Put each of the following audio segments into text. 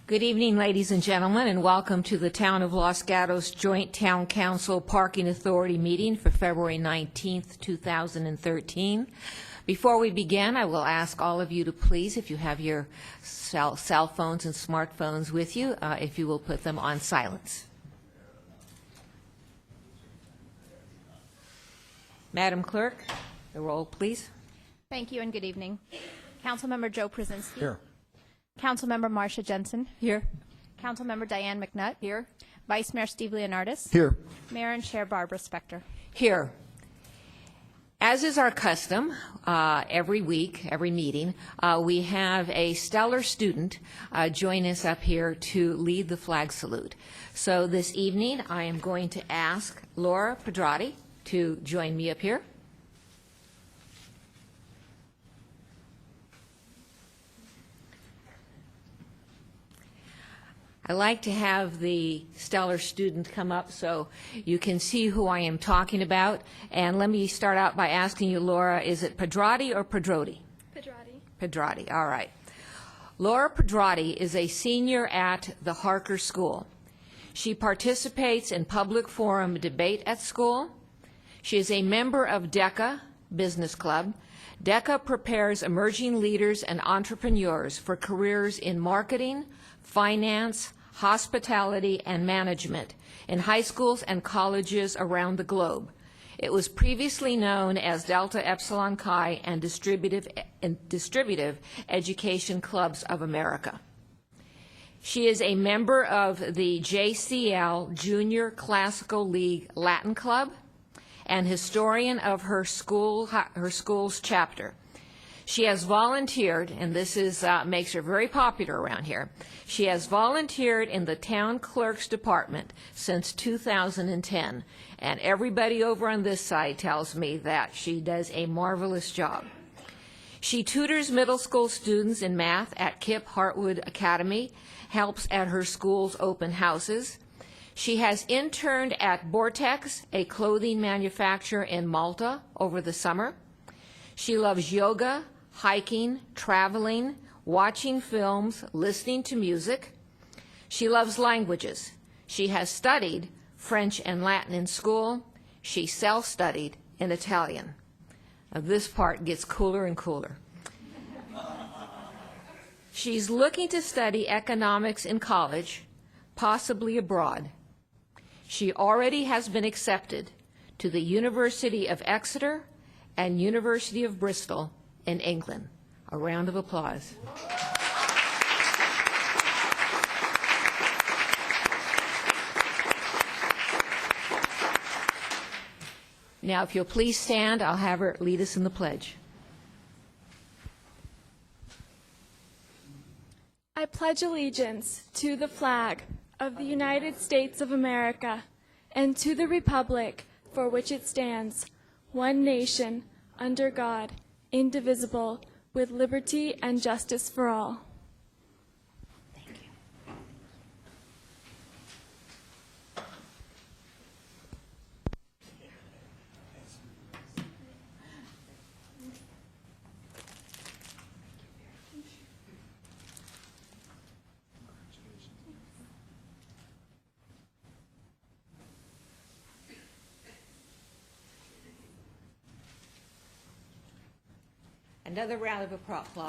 Good evening, ladies and gentlemen, and welcome to the Town of Los Gatos Joint Town Council Parking Authority meeting for February 19th, 2013. Before we begin, I will ask all of you to please, if you have your cell phones and smartphones with you, if you will put them on silence. Madam Clerk, the roll, please. Thank you and good evening. Councilmember Joe Przinsky. Here. Councilmember Marcia Jensen. Here. Councilmember Diane McNutt. Here. Vice Mayor Steve Leonardis. Here. Mayor and Chair Barbara Spector. Here. As is our custom, every week, every meeting, we have a stellar student join us up here to lead the flag salute. So this evening, I am going to ask Laura Pedrati to join me up here. I like to have the stellar student come up so you can see who I am talking about. And let me start out by asking you, Laura, is it Pedrati or Pedroti? Pedrati. Pedrati, all right. Laura Pedrati is a senior at the Harker School. She participates in public forum debate at school. She is a member of DECA Business Club. DECA prepares emerging leaders and entrepreneurs for careers in marketing, finance, hospitality, and management in high schools and colleges around the globe. It was previously known as Delta Epsilon Chi and Distributive Education Clubs of America. She is a member of the JCL Junior Classical League Latin Club and historian of her school's chapter. She has volunteered, and this is makes her very popular around here. She has volunteered in the town clerk's department since 2010, and everybody over on this side tells me that she does a marvelous job. She tutors middle school students in math at Kip Hartwood Academy, helps at her school's open houses. She has interned at Vortex, a clothing manufacturer in Malta, over the summer. She loves yoga, hiking, traveling, watching films, listening to music. She loves languages. She has studied French and Latin in school. She self-studied in Italian. Now, this part gets cooler and cooler. She's looking to study economics in college, possibly abroad. She already has been accepted to the University of Exeter and University of Bristol in England. A round of applause. Now, if you'll please stand, I'll have her lead us in the pledge. I pledge allegiance to the flag of the United States of America and to the republic for which it stands, one nation, under God, indivisible, with liberty and justice for all. Thank you. Another round of applause, please.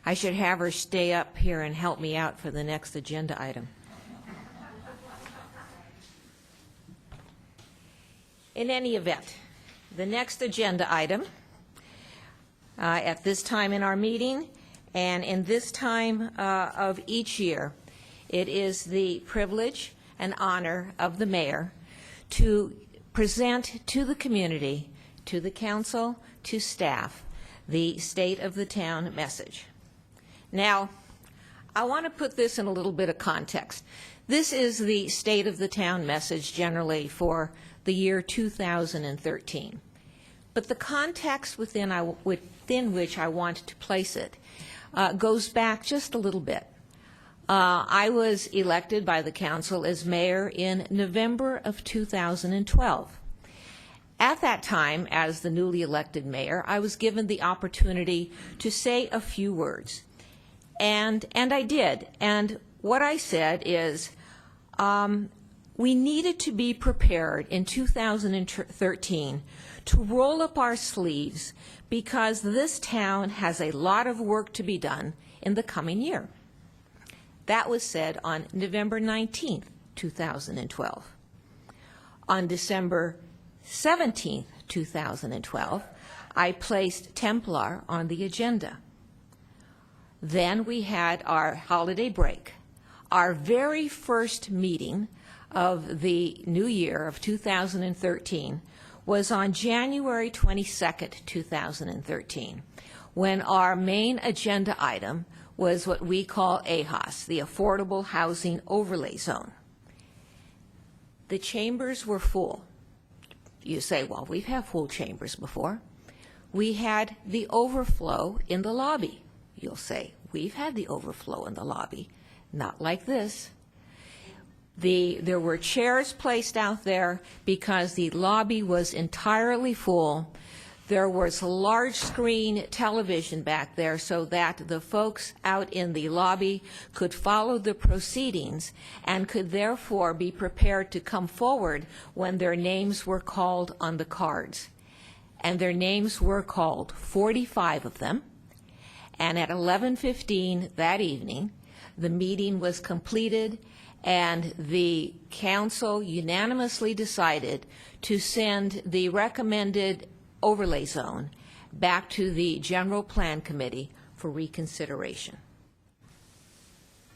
I should have her stay up here and help me out for the next agenda item. In any event, the next agenda item at this time in our meeting and in this time of each year, it is the privilege and honor of the mayor to present to the community, to the council, to staff, the State of the Town message. Now, I want to put this in a little bit of context. This is the State of the Town message generally for the year 2013. But the context within within which I want to place it goes back just a little bit. I was elected by the council as mayor in November of 2012. At that time, as the newly elected mayor, I was given the opportunity to say a few words. And I did. And what I said is we needed to be prepared in 2013 to roll up our sleeves because this town has a lot of work to be done in the coming year. That was said on November 19th, 2012. On December 17th, 2012, I placed Templar on the agenda. Then we had our holiday break. Our very first meeting of the new year of 2013 was on January 22nd, 2013, when our main agenda item was what we call AHOS, the Affordable Housing Overlay Zone. The chambers were full. You say, well, we've had full chambers before. We had the overflow in the lobby. You'll say, we've had the overflow in the lobby. Not like this. There were chairs placed out there because the lobby was entirely full. There was a large screen television back there so that the folks out in the lobby could follow the proceedings and could therefore be prepared to come forward when their names were called on the cards. And their names were called, 45 of them. And at 11:15 that evening, the meeting was completed and the council unanimously decided to send the recommended overlay zone back to the General Plan Committee for reconsideration.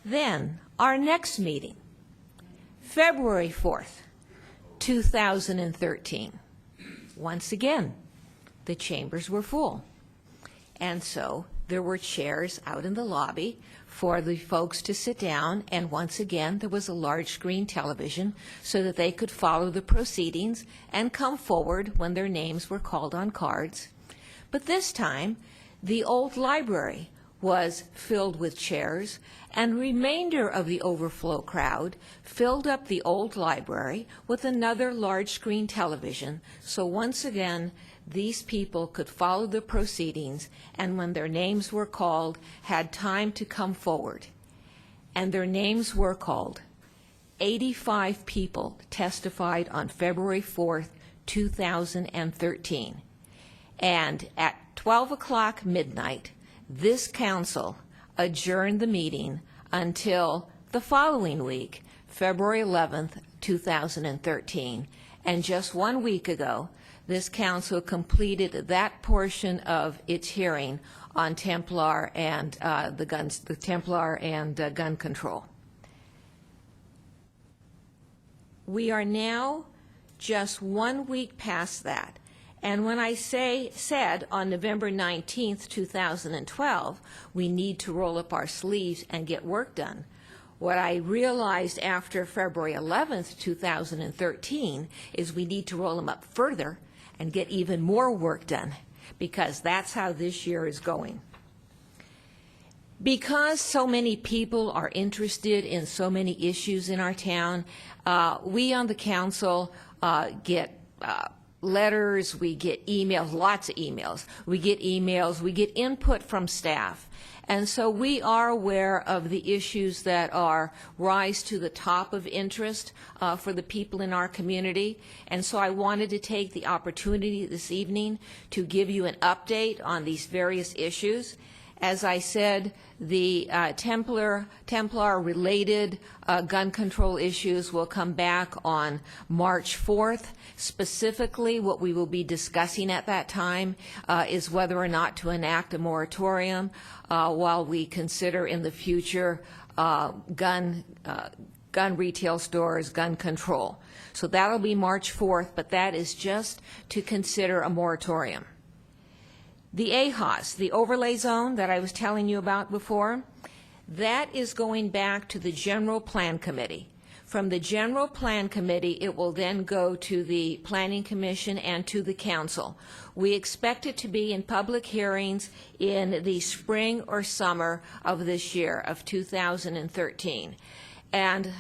Then, our next meeting, February 4th, 2013. Once again, the chambers were full. And so there were chairs out in the lobby for the folks to sit down, and once again there was a large screen television so that they could follow the proceedings and come forward when their names were called on cards. But this time, the old library was filled with chairs, and the remainder of the overflow crowd filled up the old library with another large screen television. So once again, these people could follow the proceedings and when their names were called, had time to come forward. And their names were called. 85 people testified on February 4th, 2013. And at 12 o'clock midnight, this council adjourned the meeting until the following week, February 11th, 2013. And just 1 week ago, this council completed that portion of its hearing on Templar and gun control. We are now just 1 week past that. And when I said on November 19th, 2012, we need to roll up our sleeves and get work done, what I realized after February 11th, 2013, is we need to roll them up further and get even more work done, because that's how this year is going. Because so many people are interested in so many issues in our town, we on the council get letters, we get emails, lots of emails. We get input from staff. And so we are aware of the issues that rise to the top of interest for the people in our community. And so I wanted to take the opportunity this evening to give you an update on these various issues. As I said, the Templar-related gun control issues will come back on March 4th. Specifically, what we will be discussing at that time is whether or not to enact a moratorium while we consider in the future gun retail stores, gun control. So that'll be March 4th, but that is just to consider a moratorium. The AHOS, the overlay zone that I was telling you about before, that is going back to the General Plan Committee From the General Plan Committee, it will then go to the Planning Commission and to the Council. We expect it to be in public hearings in the spring or summer of this year, of 2013. And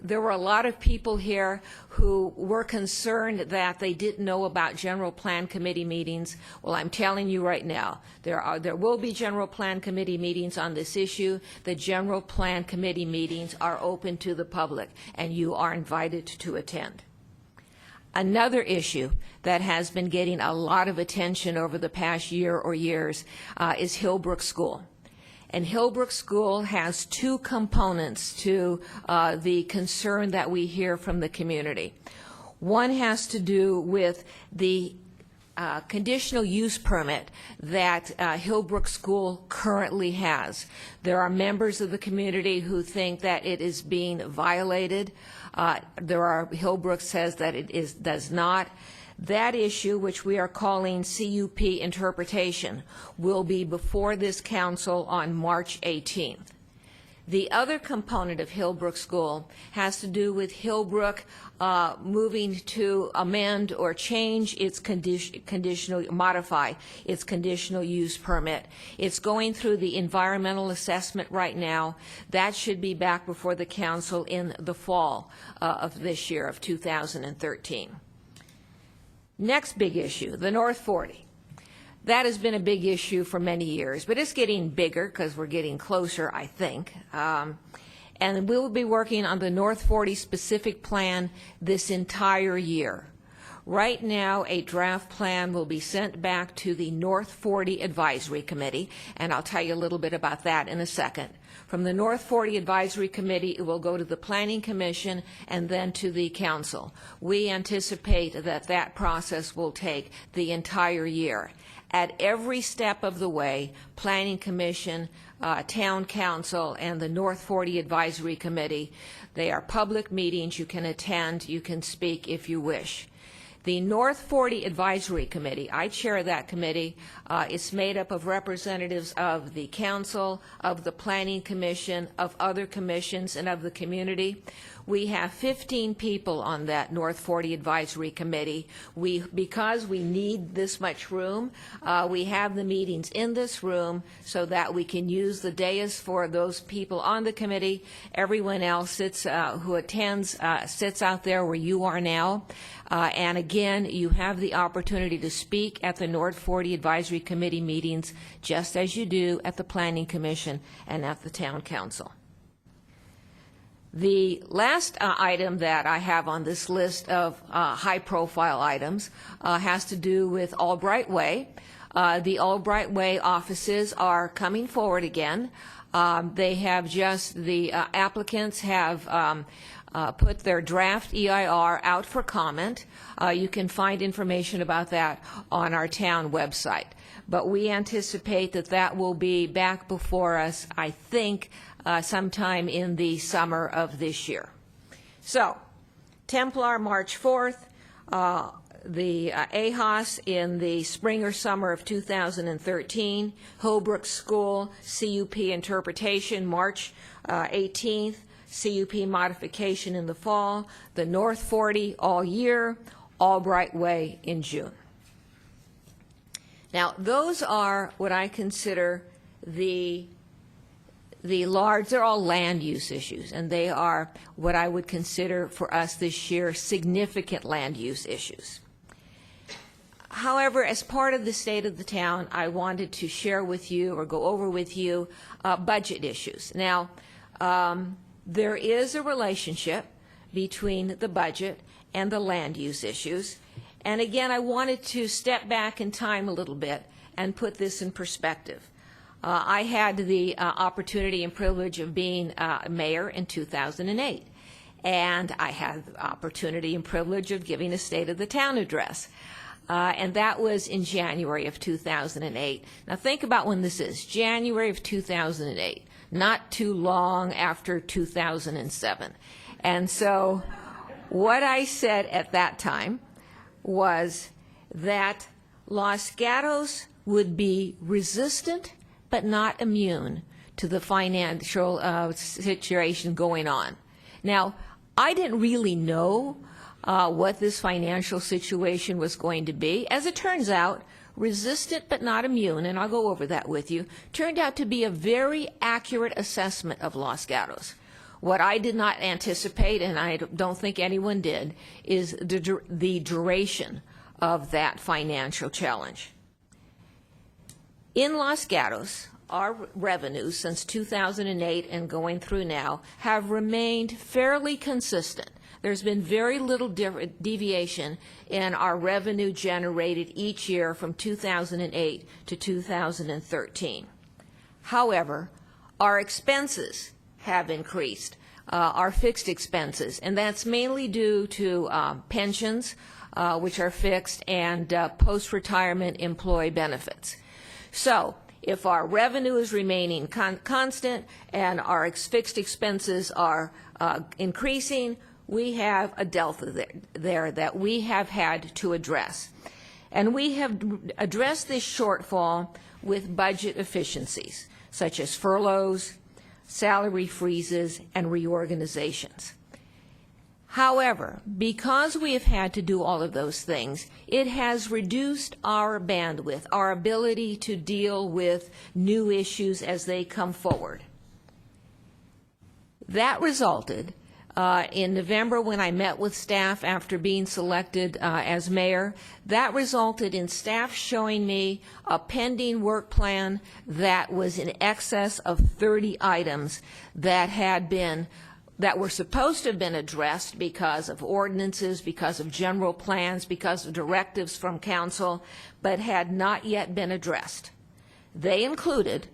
there were a lot of people here who were concerned that they didn't know about General Plan Committee meetings. Well, I'm telling you right now, there will be General Plan Committee meetings on this issue. The General Plan Committee meetings are open to the public, and you are invited to attend. Another issue that has been getting a lot of attention over the past year or years is Hillbrook School. And Hillbrook School has two components to the concern that we hear from the community. One has to do with the conditional use permit that Hillbrook School currently has. There are members of the community who think that it is being violated. Hillbrook says that it does not. That issue, which we are calling CUP interpretation, will be before this council on March 18th. The other component of Hillbrook School has to do with Hillbrook moving to amend or change its modify its conditional use permit. It's going through the environmental assessment right now. That should be back before the council in the fall of this year, of 2013. Next big issue, the North 40. That has been a big issue for many years, but it's getting bigger because we're getting closer, I think. And we will be working on the North 40 specific plan this entire year. Right now, a draft plan will be sent back to the North 40 Advisory Committee, and I'll tell you a little bit about that in a second. From the North 40 Advisory Committee, it will go to the Planning Commission and then to the Council. We anticipate that that process will take the entire year. At every step of the way, Planning Commission, Town Council, and the North 40 Advisory Committee, they are public meetings. You can attend, you can speak if you wish. The North 40 Advisory Committee, I chair that committee. It's made up of representatives of the Council, of the Planning Commission, of other commissions, and of the community. We have 15 people on that North 40 Advisory Committee. Because we need this much room, we have the meetings in this room so that we can use the dais for those people on the committee. Everyone else who attends sits out there where you are now. And again, you have the opportunity to speak at the North 40 Advisory Committee meetings, just as you do at the Planning Commission and at the Town Council. The last item that I have on this list of high-profile items has to do with Albright Way. The Albright Way offices are coming forward again. The applicants have put their draft EIR out for comment. You can find information about that on our town website. But we anticipate that that will be back before us, I think, sometime in the summer of this year. So, Templar March 4th, the AHOS in the spring or summer of 2013, Hillbrook School CUP interpretation March 18th, CUP modification in the fall, the North 40 all year, Albright Way in June. Now, those are what I consider the large, they're all land use issues, and they are what I would consider for us this year significant land use issues. However, as part of the state of the town, I wanted to share with you or go over with you budget issues. Now, there is a relationship between the budget and the land use issues. And again, I wanted to step back in time a little bit and put this in perspective. I had the opportunity and privilege of being mayor in 2008. And I had the opportunity and privilege of giving a State of the Town address. And that was in January of 2008. Now think about when this is, January of 2008, not too long after 2007. And so what I said at that time was that Los Gatos would be resistant but not immune to the financial situation going on. Now, I didn't really know what this financial situation was going to be. As it turns out, resistant but not immune, and I'll go over that with you, turned out to be a very accurate assessment of Los Gatos. What I did not anticipate, and I don't think anyone did, is the duration of that financial challenge. In Los Gatos, our revenues since 2008 and going through now have remained fairly consistent. There's been very little deviation in our revenue generated each year from 2008 to 2013. However, our expenses have increased, our fixed expenses, and that's mainly due to pensions, which are fixed, and post-retirement employee benefits. So, if our revenue is remaining constant and our fixed expenses are increasing, we have a delta there that we have had to address. And we have addressed this shortfall with budget efficiencies, such as furloughs, salary freezes, and reorganizations. However, because we have had to do all of those things, it has reduced our bandwidth, our ability to deal with new issues as they come forward. That resulted in November, when I met with staff after being selected as mayor, that resulted in staff showing me a pending work plan that was in excess of 30 items that were supposed to have been addressed because of ordinances, because of general plans, because of directives from council, but had not yet been addressed. They included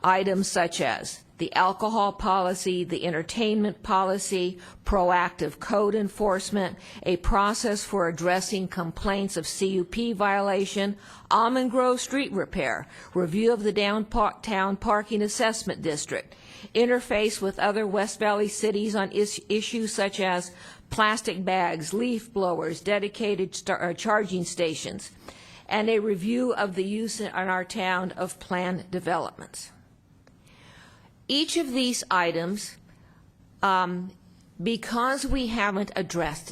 items such as the alcohol policy, the entertainment policy, proactive code enforcement, a process for addressing complaints of CUP violation, Almond Grove street repair, review of the downtown parking assessment district, interface with other West Valley cities on issues such as plastic bags, leaf blowers, dedicated charging stations, and a review of the use in our town of planned developments. Each of these items, because we haven't addressed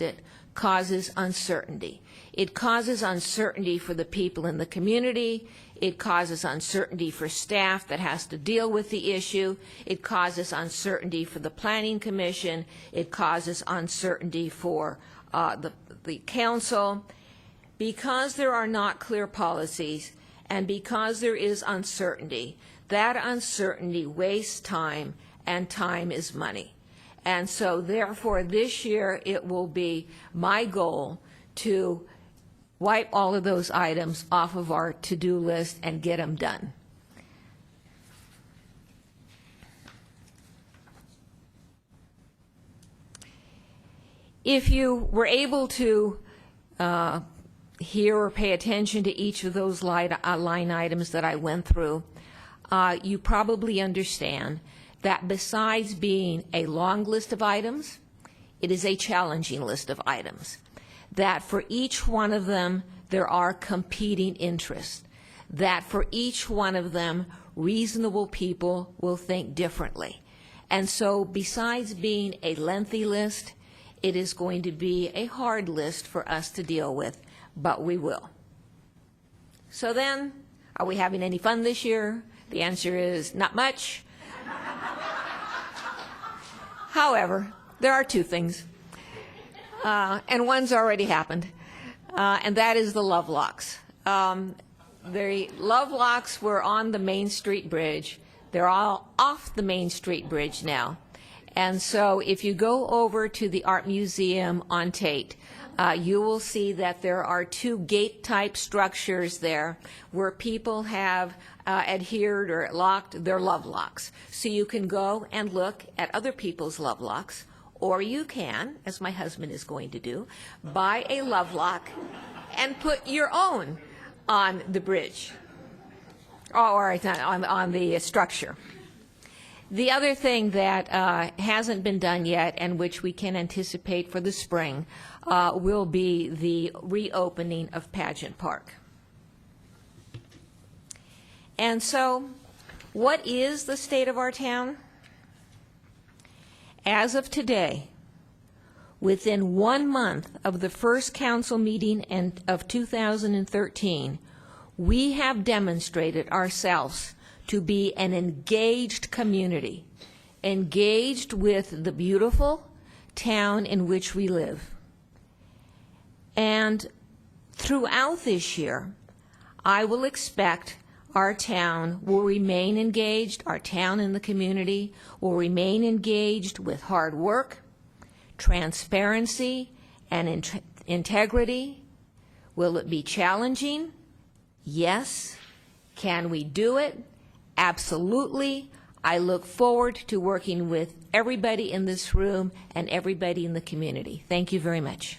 it, causes uncertainty. It causes uncertainty for the people in the community. It causes uncertainty for staff that has to deal with the issue. It causes uncertainty for the Planning Commission. It causes uncertainty for the council. Because there are not clear policies and because there is uncertainty, that uncertainty wastes time, and time is money. And so therefore this year it will be my goal to wipe all of those items off of our to-do list and get them done. If you were able to hear or pay attention to each of those line items that I went through, you probably understand that besides being a long list of items, it is a challenging list of items. That for each one of them, there are competing interests. That for each one of them, reasonable people will think differently. And so besides being a lengthy list, it is going to be a hard list for us to deal with, but we will. So then, are we having any fun this year? The answer is not much. However, there are two things, and one's already happened, and that is the love locks. The love locks were on the Main Street Bridge. They're all off the Main Street Bridge now. And so if you go over to the Art Museum on Tate, you will see that there are two gate-type structures there where people have adhered or locked their love locks. So you can go and look at other people's love locks, or you can, as my husband is going to do, buy a love lock and put your own on the bridge, or on the structure. The other thing that hasn't been done yet, and which we can anticipate for the spring, will be the reopening of Pageant Park. And so, what is the state of our town? As of today, within 1 month of the first council meeting of 2013, we have demonstrated ourselves to be an engaged community, engaged with the beautiful town in which we live. And throughout this year, I will expect our town will remain engaged, our town and the community will remain engaged with hard work, transparency, and integrity. Will it be challenging? Yes. Can we do it? Absolutely. I look forward to working with everybody in this room and everybody in the community. Thank you very much.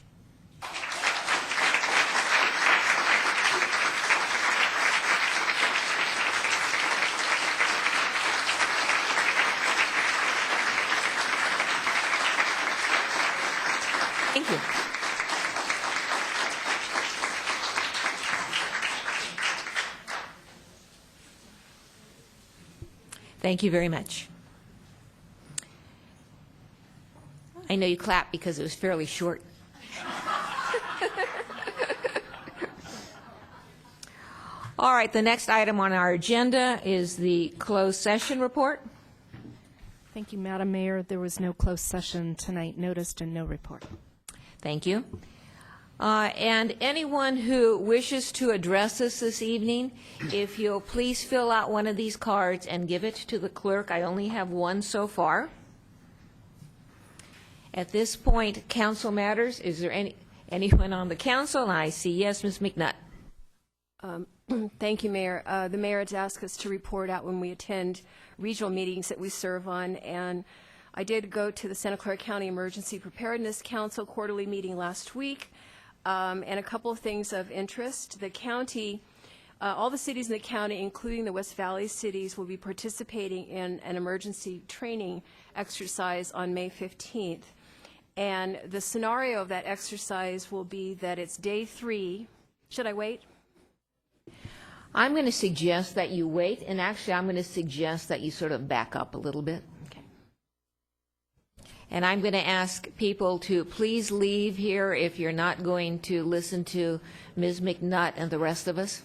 Thank you. Thank you very much. I know you clapped because it was fairly short. All right, the next item on our agenda is the closed session report. Thank you, Madam Mayor. There was no closed session tonight noticed and no report. Thank you. And anyone who wishes to address us this evening, if you'll please fill out one of these cards and give it to the clerk. I only have one so far. At this point, council matters. Is there anyone on the council? And I see yes, Ms. McNutt. Thank you, Mayor. The mayor has asked us to report out when we attend regional meetings that we serve on, and I did go to the Santa Clara County Emergency Preparedness Council quarterly meeting last week, and a couple of things of interest. The county, all the cities in the county, including the West Valley cities, will be participating in an emergency training exercise on May 15th. And the scenario of that exercise will be that it's day 3. Should I wait? I'm going to suggest that you wait, and actually I'm going to suggest that you sort of back up a little bit. Okay. And I'm going to ask people to please leave here if you're not going to listen to Ms. McNutt and the rest of us.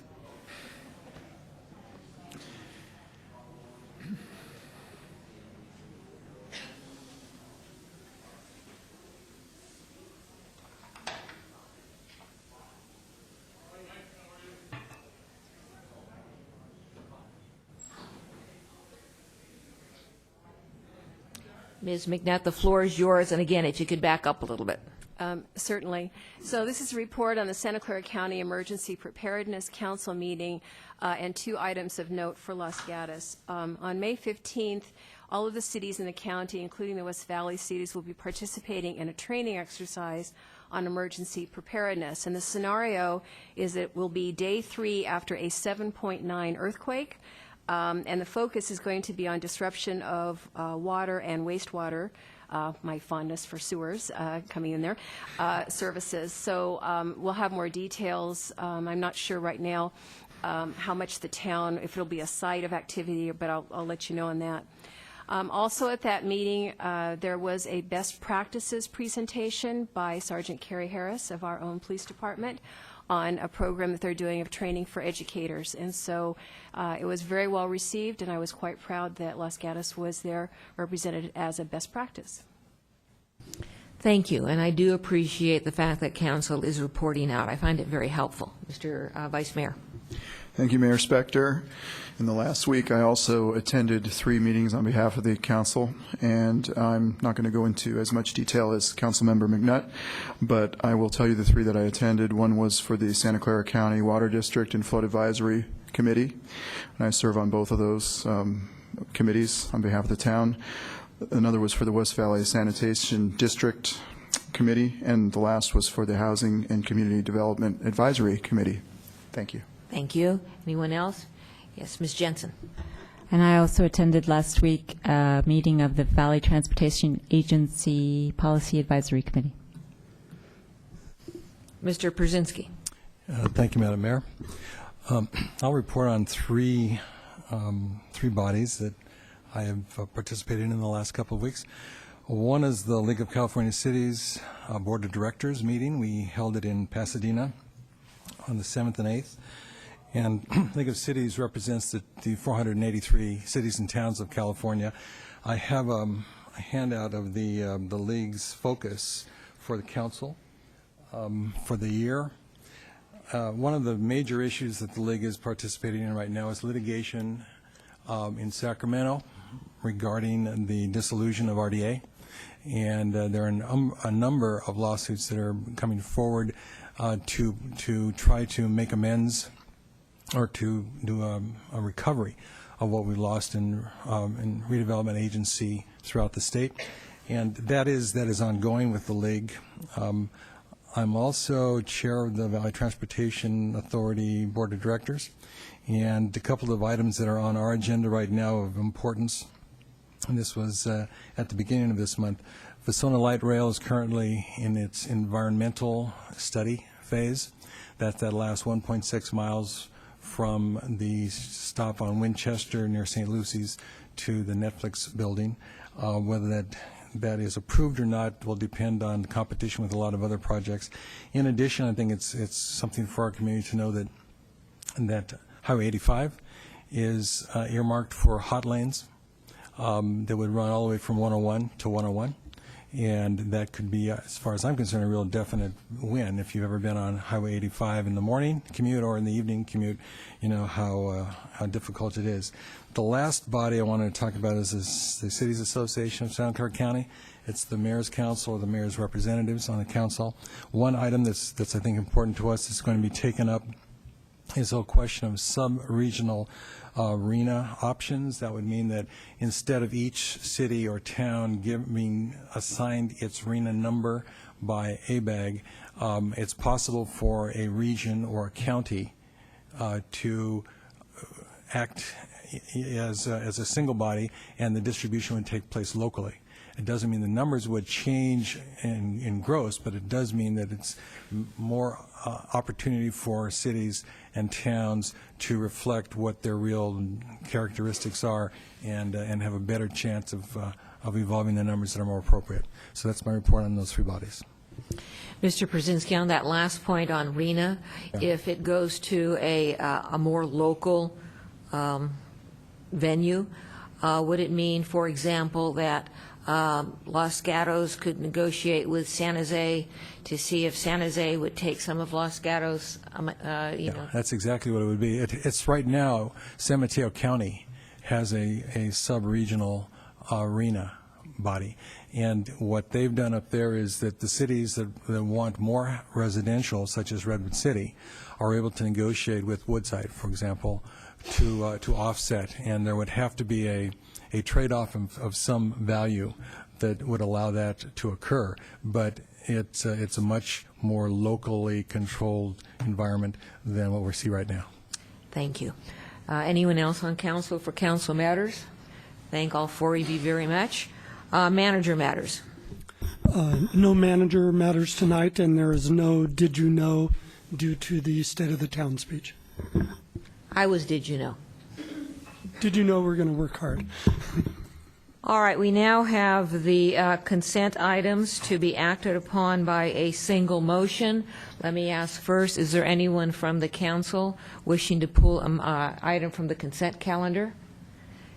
Ms. McNutt, the floor is yours, and again, if you could back up a little bit. Certainly. So this is a report on the Santa Clara County Emergency Preparedness Council meeting and 2 items of note for Los Gatos. On May 15th, all of the cities in the county, including the West Valley cities, will be participating in a training exercise on emergency preparedness. And the scenario is it will be day 3 after a 7.9 earthquake. And the focus is going to be on disruption of water and wastewater, my fondness for sewers coming in there, services. So we'll have more details. I'm not sure right now how much the town, if it'll be a site of activity, but I'll let you know on that. Also at that meeting, there was a best practices presentation by Sergeant Carrie Harris of our own police department on a program that they're doing of training for educators. And so it was very well received, and I was quite proud that Los Gatos was there represented as a best practice. Thank you, and I do appreciate the fact that council is reporting out. I find it very helpful. Mr. Vice Mayor. Thank you, Mayor Spector. In the last week, I also attended 3 meetings on behalf of the council, and I'm not going to go into as much detail as Councilmember McNutt, but I will tell you the 3 that I attended. One was for the Santa Clara County Water District and Flood Advisory Committee, and I serve on both of those committees on behalf of the town. Another was for the West Valley Sanitation District Committee, and the last was for the Housing and Community Development Advisory Committee. Thank you. Thank you. Anyone else? Yes, Ms. Jensen. And I also attended last week a meeting of the Valley Transportation Agency Policy Advisory Committee. Mr. Przynski. Thank you, Madam Mayor. I'll report on three bodies that I have participated in the last couple of weeks. One is the League of California Cities Board of Directors meeting. We held it in Pasadena on the 7th and 8th. And League of Cities represents the 483 cities and towns of California. I have a handout of the League's focus for the council for the year. One of the major issues that the League is participating in right now is litigation in Sacramento regarding the dissolution of RDA. And there are a number of lawsuits that are coming forward to try to make amends or to do a recovery of what we lost in redevelopment agency throughout the state. And that is ongoing with the League. I'm also chair of the Valley Transportation Authority Board of Directors, and a couple of items that are on our agenda right now of importance, and this was at the beginning of this month. Vasona Light Rail is currently in its environmental study phase. That's that last 1.6 miles from the stop on Winchester near St. Lucy's to the Netflix building. Whether that is approved or not will depend on competition with a lot of other projects. In addition, I think it's something for our community to know that Highway 85 is earmarked for hot lanes that would run all the way from 101 to 101. And that could be, as far as I'm concerned, a real definite win. If you've ever been on Highway 85 in the morning commute or in the evening commute, you know how difficult it is. The last body I want to talk about is the Cities Association of Santa Clara County. It's the Mayor's Council or the Mayor's representatives on the council. One item that's I think important to us is going to be taken up is the whole question of sub-regional RENA options. That would mean that instead of each city or town being assigned its RENA number by ABAG, it's possible for a region or a county to act as a single body, and the distribution would take place locally. It doesn't mean the numbers would change in gross, but it does mean that it's more opportunity for cities and towns to reflect what their real characteristics are and have a better chance of evolving the numbers that are more appropriate. So that's my report on those three bodies. Mr. Brzezinski, on that last point on RENA, if it goes to a more local venue, would it mean, for example, that Los Gatos could negotiate with San Jose to see if San Jose would take some of Los Gatos, know? That's exactly what it would be. It's right now, San Mateo County has a sub-regional RENA body. And what they've done up there is that the cities that want more residential, such as Redwood City, are able to negotiate with Woodside, for example, to offset. And there would have to be a trade-off of some value that would allow that to occur. But it's a much more locally controlled environment than what we see right now. Thank you. Anyone else on council for council matters? Thank all four of you very much. Manager matters. No manager matters tonight, and there is no did you know due to the State of the Town speech. I was did you know. Did you know we're going to work hard? All right, we now have the consent items to be acted upon by a single motion. Let me ask first, is there anyone from the council wishing to pull an item from the consent calendar?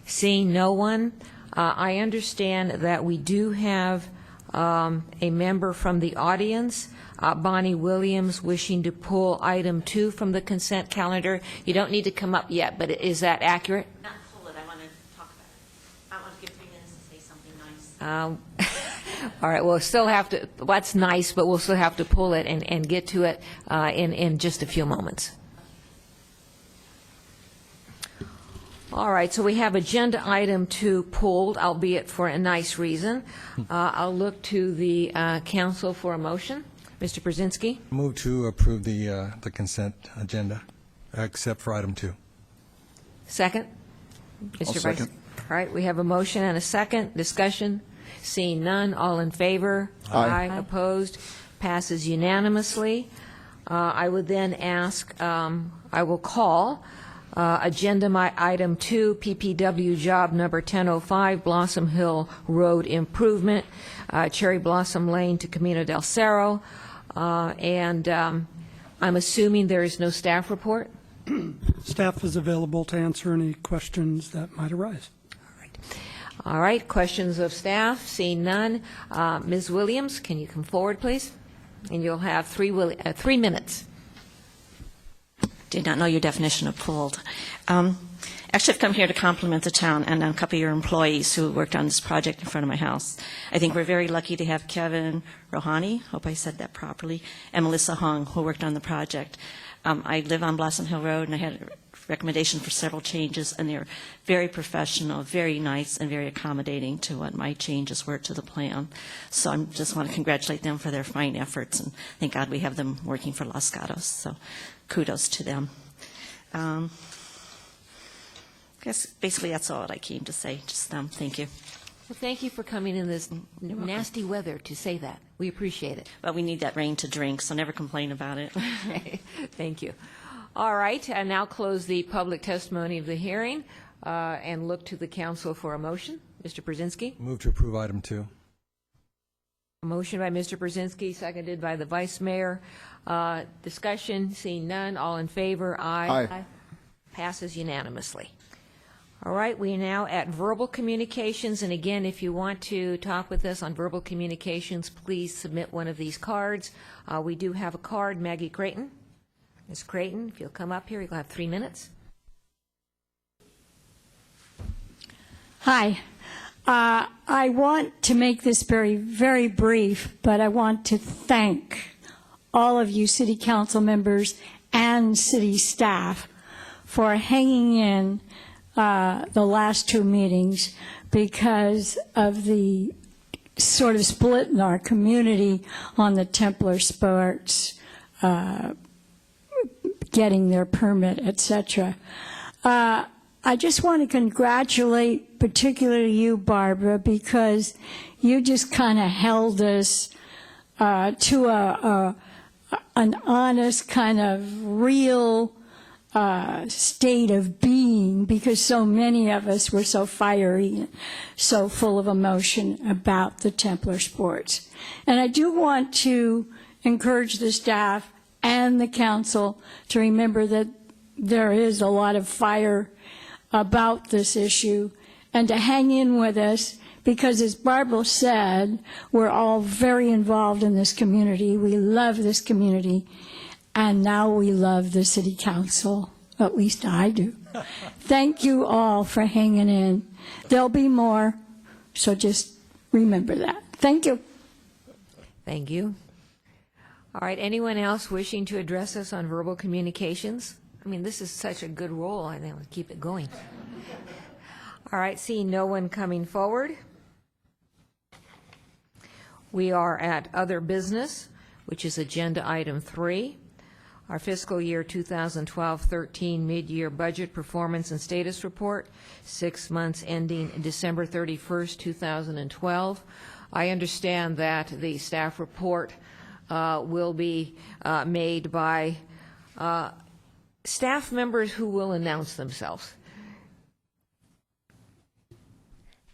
Seeing no one, I understand that we do have a member from the audience, Bonnie Williams, wishing to pull item 2 from the consent calendar. You don't need to come up yet, but is that accurate? Not pull it. I want to talk about it. I want to give 3 minutes to say something nice. All right, we'll still have to, that's nice, but we'll still have to pull it and get to it in just a few moments. All right, so we have agenda item 2 pulled, albeit for a nice reason. I'll look to the council for a motion. Mr. Brzezinski? Move to approve the consent agenda, except for item 2. Second? I'll second. All right, we have a motion and a second. Discussion? Seeing none, all in favor? Aye. Opposed? Passes unanimously. I would then ask, I will call Item 2, PPW job number 1005, Blossom Hill Road Improvement, Cherry Blossom Lane to Camino del Cerro. And I'm assuming there is no staff report? Staff is available to answer any questions that might arise. All right, questions of staff, seeing none. Ms. Williams, can you come forward, please? And you'll have 3 minutes. Did not know your definition of pulled. Actually, I've come here to compliment the town and a couple of your employees who worked on this project in front of my house. I think we're very lucky to have Kevin Rohani, hope I said that properly, and Melissa Hong, who worked on the project. I live on Blossom Hill Road, and I had a recommendation for several changes, and they're very professional, very nice, and very accommodating to what my changes were to the plan. So I just want to congratulate them for their fine efforts, and thank God we have them working for Los Gatos. So kudos to them. I guess basically that's all that I came to say. Just thank you. Well, thank you for coming in this nasty weather to say that. We appreciate it. But we need that rain to drink, so never complain about it. Thank you. All right, I now close the public testimony of the hearing and look to the council for a motion. Mr. Brzezinski? Move to approve item 2. A motion by Mr. Brzezinski, seconded by the Vice Mayor. Discussion, seeing none, all in favor? Aye. Aye. Passes unanimously. All right, we are now at verbal communications, and again, if you want to talk with us on verbal communications, please submit one of these cards. We do have a card, Maggie Creighton. Ms. Creighton, if you'll come up here, you'll have 3 minutes. Hi. I want to make this very, very brief, but I want to thank all of you city council members and city staff for hanging in the last 2 meetings because of the sort of split in our community on the Templar Sports getting their permit, etc. I just want to congratulate particularly you, Barbara, because you just kind of held us to an honest kind of real state of being, because so many of us were so fiery, so full of emotion about the Templar Sports. And I do want to encourage the staff and the council to remember that there is a lot of fire about this issue and to hang in with us, because as Barbara said, we're all very involved in this community. We love this community, and now we love the city council. At least I do. Thank you all for hanging in. There'll be more, so just remember that. Thank you. Thank you. All right, anyone else wishing to address us on verbal communications? I mean, this is such a good role, I think we'll keep it going. All right, seeing no one coming forward, we are at other business, which is agenda item 3, our fiscal year 2012-13 mid-year budget performance and status report, 6 months ending December 31st, 2012. I understand that the staff report will be made by staff members who will announce themselves.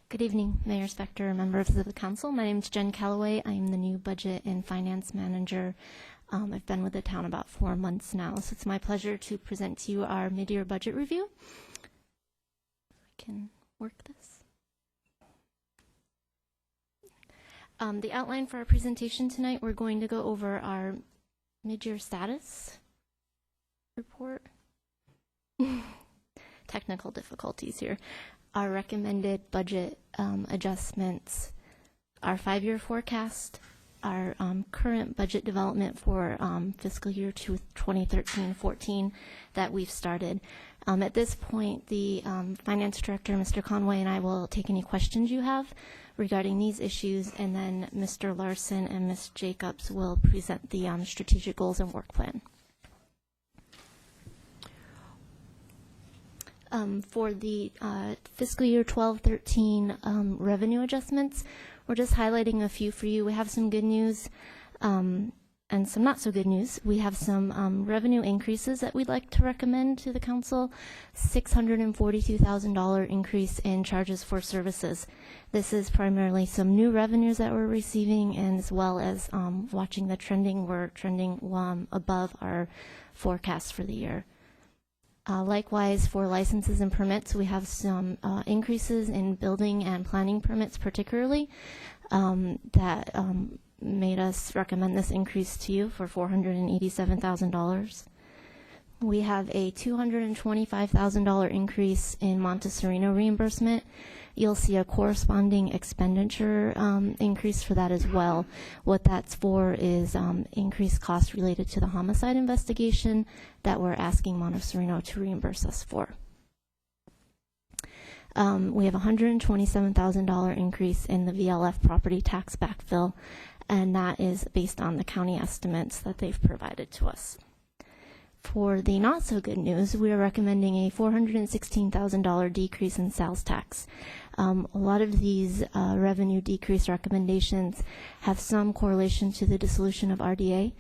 Good evening, Mayor Spector, members of the council. My name is Jen Calloway. I am the new budget and finance manager. I've been with the town about 4 months now, so it's my pleasure to present to you our mid-year budget review. I can work this. The outline for our presentation tonight, we're going to go over our mid-year status report. Technical difficulties here. Our recommended budget adjustments, our 5-year forecast, our current budget development for fiscal year 2013-14 that we've started. At this point, the finance director, Mr. Conway, and I will take any questions you have regarding these issues, and then Mr. Larson and Ms. Jacobs will present the strategic goals and work plan. For the fiscal year 12-13 revenue adjustments, we're just highlighting a few for you. We have some good news. and some not so good news. We have some revenue increases that we'd like to recommend to the council. $642,000 increase in charges for services. This is primarily some new revenues that we're receiving, and as well as watching the trending. We're trending above our forecast for the year. Likewise, for licenses and permits, we have some increases in building and planning permits particularly that made us recommend this increase to you for $487,000. We have a $225,000 increase in Montessorino reimbursement. You'll see a corresponding expenditure increase for that as well. What that's for is increased costs related to the homicide investigation that we're asking Montessorino to reimburse us for. We have a $127,000 increase in the VLF property tax backfill, and that is based on the county estimates that they've provided to us. For the not so good news, we are recommending a $416,000 decrease in sales tax. A lot of these revenue decrease recommendations have some correlation to the dissolution of RDA,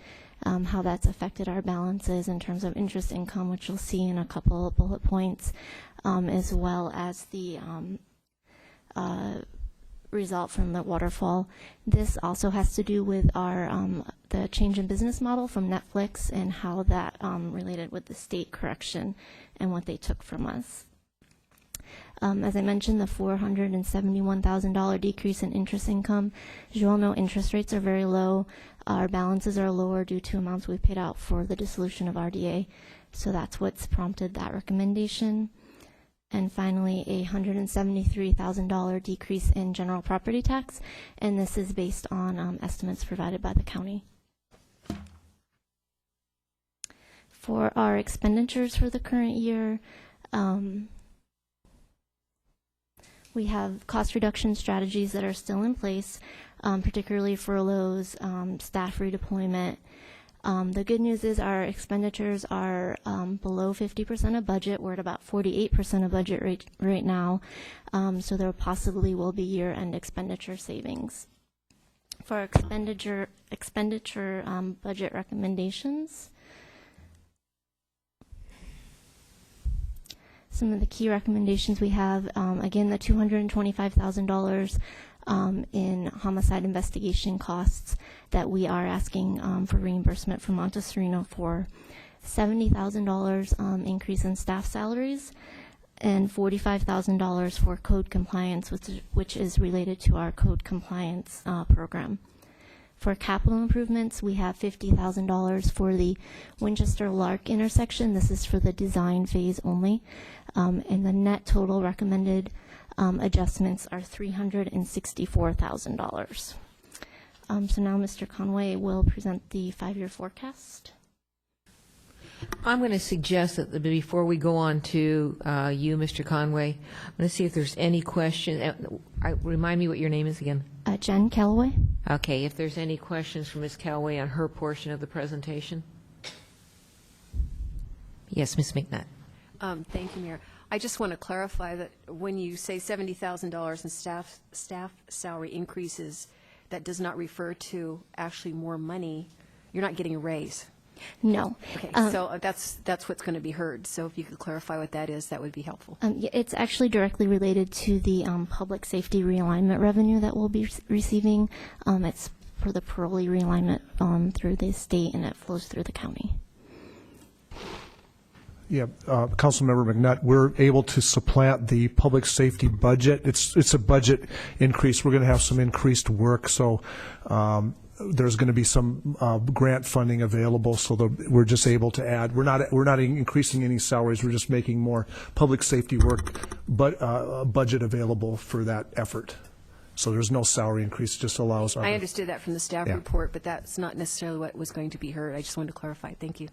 how that's affected our balances in terms of interest income, which you'll see in a couple of bullet points, as well as the result from the waterfall. This also has to do with our the change in business model from Netflix and how that related with the state correction and what they took from us. As I mentioned, the $471,000 decrease in interest income. As you all know, interest rates are very low. Our balances are lower due to amounts we paid out for the dissolution of RDA. So that's what's prompted that recommendation. And finally, a $173,000 decrease in general property tax, and this is based on estimates provided by the county. For our expenditures for the current year, we have cost reduction strategies that are still in place, particularly furloughs, staff redeployment. The good news is our expenditures are below 50% of budget. We're at about 48% of budget right now, so there possibly will be year-end expenditure savings. For our expenditure budget recommendations, some of the key recommendations we have, again, the $225,000 in homicide investigation costs that we are asking for reimbursement from Montessorino for, $70,000 increase in staff salaries, and $45,000 for code compliance, which is related to our code compliance program. For capital improvements, we have $50,000 for the Winchester-Lark intersection. This is for the design phase only, and the net total recommended adjustments are $364,000. So now Mr. Conway will present the 5-year forecast. I'm going to suggest that before we go on to you, Mr. Conway, I'm going to see if there's any questions. Remind me what your name is again. Jen Calloway. Okay, if there's any questions from Ms. Calloway on her portion of the presentation. Yes, Ms. McNutt. Thank you, Mayor. I just want to clarify that when you say $70,000 in staff salary increases, that does not refer to actually more money. You're not getting a raise. No. Okay, so that's what's going to be heard. So if you could clarify what that is, that would be helpful. It's actually directly related to the public safety realignment revenue that we'll be receiving. It's for the parolee realignment through the state, and it flows through the county. Yeah, Councilmember McNutt, we're able to supplant the public safety budget. It's a budget increase. We're going to have some increased work, so there's going to be some grant funding available, so that we're just able to add. We're not increasing any salaries. We're just making more public safety work, but budget available for that effort. So there's no salary increase. It just allows. I understood that from the staff report, but that's not necessarily what was going to be heard. I just wanted to clarify. Thank you.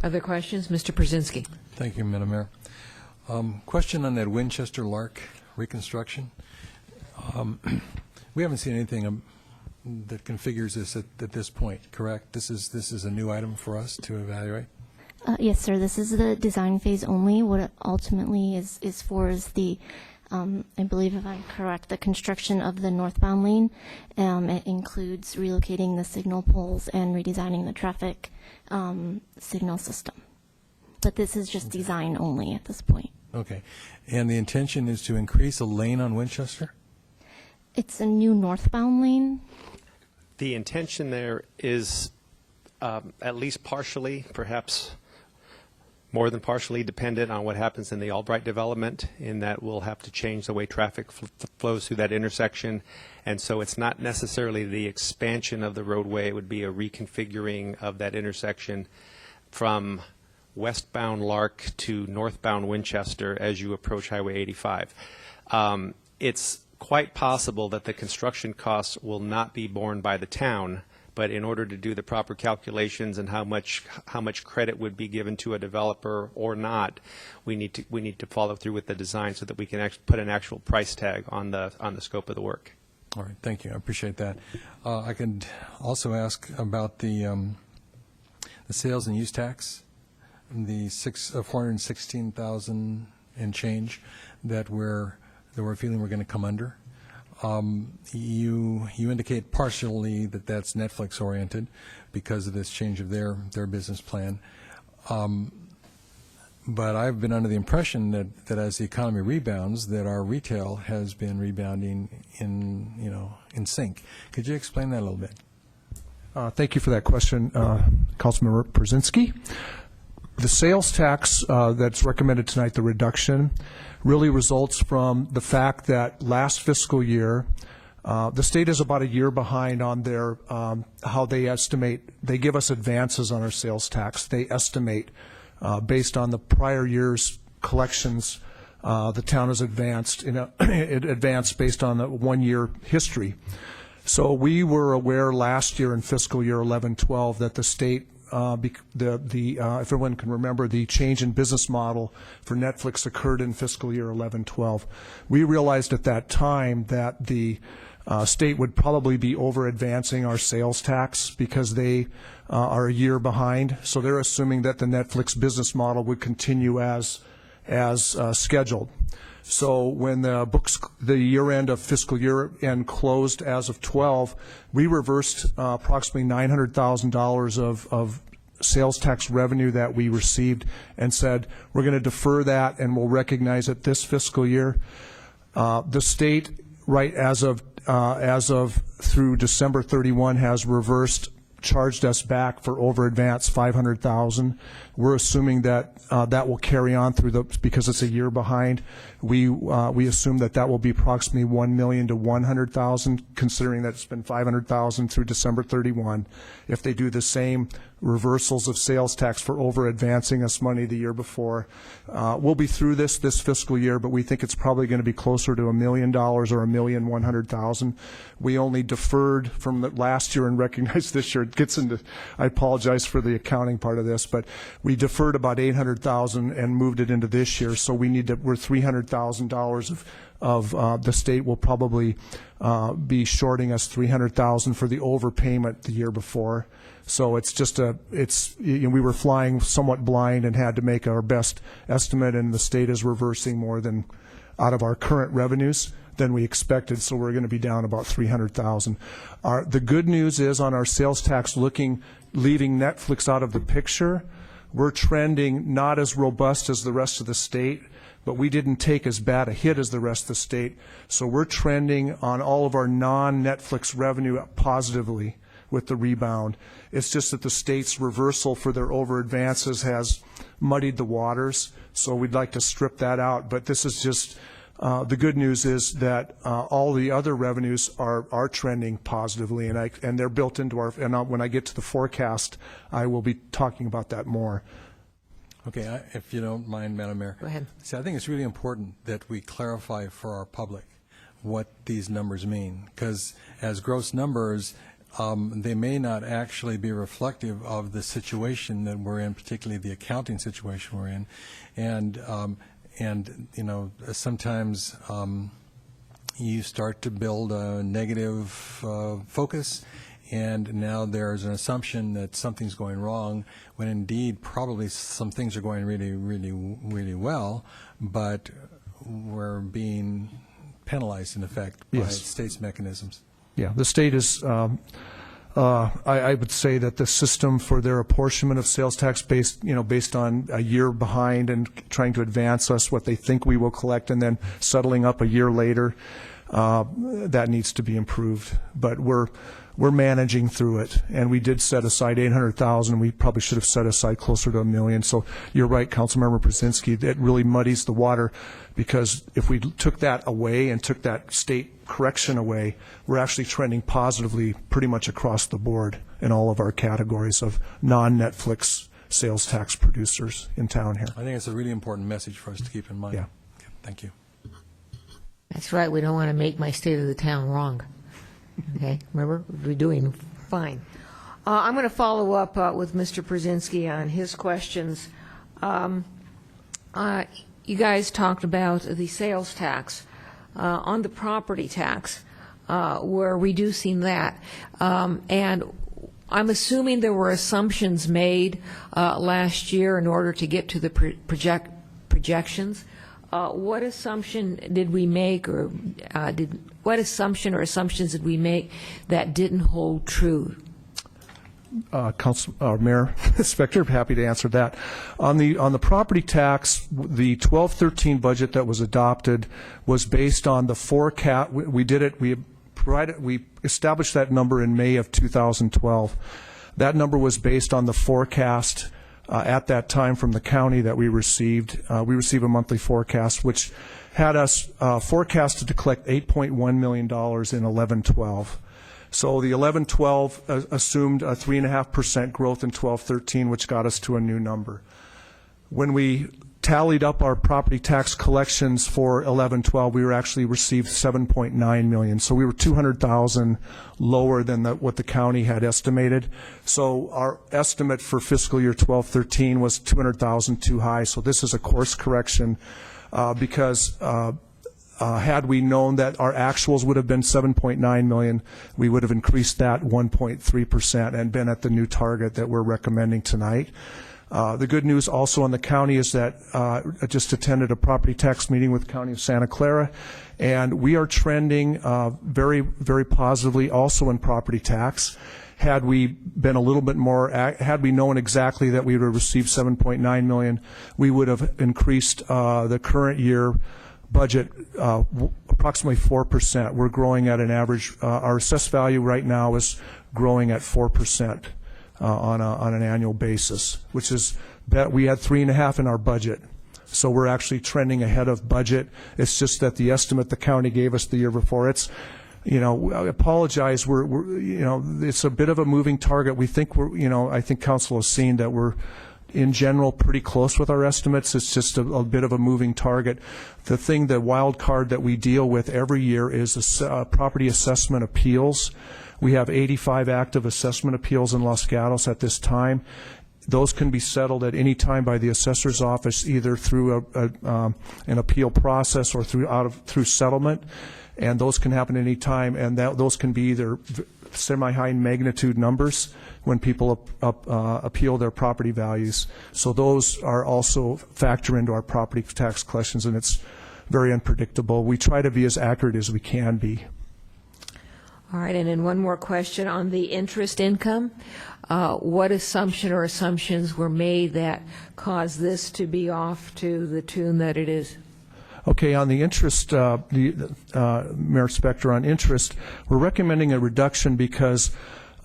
Other questions? Mr. Brzezinski. Thank you, Madam Mayor. Question on that Winchester-Lark reconstruction. We haven't seen anything that configures this at this point, correct? This is a new item for us to evaluate? Yes, sir. This is the design phase only. What it ultimately is for is the I believe, if I'm correct, the construction of the northbound lane. It includes relocating the signal poles and redesigning the traffic signal system. But this is just design only at this point. Okay. And the intention is to increase a lane on Winchester? It's a new northbound lane. The intention there is at least partially, perhaps more than partially, dependent on what happens in the Albright development, in that we'll have to change the way traffic flows through that intersection. And so it's not necessarily the expansion of the roadway. It would be a reconfiguring of that intersection from westbound Lark to northbound Winchester as you approach Highway 85. It's quite possible that the construction costs will not be borne by the town, but in order to do the proper calculations and how much credit would be given to a developer or not, we need to follow through with the design so that we can actually put an actual price tag on the scope of the work. All right, thank you. I appreciate that. I could also ask about the sales and use tax, the $416,000 and change that we're feeling we're going to come under. You indicate partially that that's Netflix oriented because of this change of their business plan. But I've been under the impression that as the economy rebounds, that our retail has been rebounding in sync. Could you explain that a little bit? Thank you for that question, Councilmember Brzezinski. The sales tax that's recommended tonight, the reduction, really results from the fact that last fiscal year, the state is about a year behind on their how they estimate. They give us advances on our sales tax. They estimate based on the prior year's collections. The town has advanced it advanced based on a 1-year history. So we were aware last year in fiscal year 11-12 that the state, if everyone can remember, the change in business model for Netflix occurred in fiscal year 11-12. We realized at that time that the state would probably be over advancing our sales tax because they are a year behind. So they're assuming that the Netflix business model would continue as scheduled. So when the year end of fiscal year end closed as of 12, we reversed approximately $900,000 of sales tax revenue that we received and said we're going to defer that and we'll recognize it this fiscal year. The state, right as of through December 31, has charged us back for over advance $500,000. We're assuming that that will carry on because it's a year behind. We assume that will be approximately $1 million to $100,000, considering that it's been $500,000 through December 31. If they do the same reversals of sales tax for over advancing us money the year before, we'll be through this fiscal year, but we think it's probably going to be closer to $1 million or $1,100,000. We only deferred from the last year and recognized this year. It gets into, I apologize for the accounting part of this, but we deferred about $800,000 and moved it into this year. So we're $300,000 of the state will probably be shorting us $300,000 for the overpayment the year before. So it's just we were flying somewhat blind and had to make our best estimate, and the state is reversing more than out of our current revenues than we expected. So we're going to be down about $300,000. The good news is on our sales tax, leaving Netflix out of the picture, we're trending not as robust as the rest of the state, but we didn't take as bad a hit as the rest of the state. So we're trending on all of our non-Netflix revenue positively with the rebound. It's just that the state's reversal for their over advances has muddied the waters, so we'd like to strip that out. But this is just, the good news is that all the other revenues are trending positively, and they're built into our, and when I get to the forecast, I will be talking about that more. Okay, if you don't mind, Madam Mayor. Go ahead. See, I think it's really important that we clarify for our public what these numbers mean, because as gross numbers, they may not actually be reflective of the situation that we're in, particularly the accounting situation we're in, and sometimes you start to build a negative focus, and now there's an assumption that something's going wrong, when indeed probably some things are going really, really, really well, but we're being penalized, in effect, by Yes. state's mechanisms. Yeah, the state is, I would say that the system for their apportionment of sales tax based on a year behind and trying to advance us what they think we will collect and then settling up a year later, that needs to be improved. But we're managing through it, and we did set aside $800,000. We probably should have set aside closer to $1 million. So you're right, Councilmember Brzezinski. That really muddies the water, because if we took that away and took that state correction away, we're actually trending positively pretty much across the board in all of our categories of non-Netflix sales tax producers in town here. I think it's a really important message for us to keep in mind. Yeah. Okay, thank you. That's right, we don't want to make my state of the town wrong. Okay, remember, we're doing fine. I'm going to follow up with Mr. Brzezinski on his questions. You guys talked about the sales tax. On the property tax, we're reducing that. And I'm assuming there were assumptions made last year in order to get to the projections. What assumption did we make, or what assumption or assumptions did we make that didn't hold true? Mayor Spector, happy to answer that. On the property tax, the 12-13 budget that was adopted was based on the forecast. We established that number in May of 2012. That number was based on the forecast at that time from the county that we received. We received a monthly forecast, which had us forecasted to collect $8.1 million in 11-12. So the 11-12 assumed a 3.5% growth in 12-13, which got us to a new number. When we tallied up our property tax collections for 11-12, we were actually received $7.9 million. So we were $200,000 lower than what the county had estimated. So our estimate for fiscal year 12-13 was $200,000 too high. So this is a course correction because had we known that our actuals would have been $7.9 million, we would have increased that 1.3% and been at the new target that we're recommending tonight. The good news also on the county is that I just attended a property tax meeting with the County of Santa Clara, and we are trending very, very positively also in property tax. Had we been a little bit more, had we known exactly that we would have received $7.9 million, we would have increased the current year budget approximately 4%. We're growing at an average. Our assessed value right now is growing at 4% on an annual basis, which is that we had 3.5 in our budget. So we're actually trending ahead of budget. It's just that the estimate the county gave us the year before, I apologize. It's a bit of a moving target. We think I think council has seen that we're in general pretty close with our estimates. It's just a bit of a moving target. The wild card that we deal with every year is property assessment appeals. We have 85 active assessment appeals in Los Gatos at this time. Those can be settled at any time by the assessor's office, either through an appeal process or through settlement, and those can happen any time. And those can be either semi-high magnitude numbers when people appeal their property values. So those are also factor into our property tax collections, and it's very unpredictable. We try to be as accurate as we can be. All right, and then one more question on the interest income. What assumption or assumptions were made that caused this to be off to the tune that it is? Okay, on the interest, Mayor Spector, on interest, we're recommending a reduction because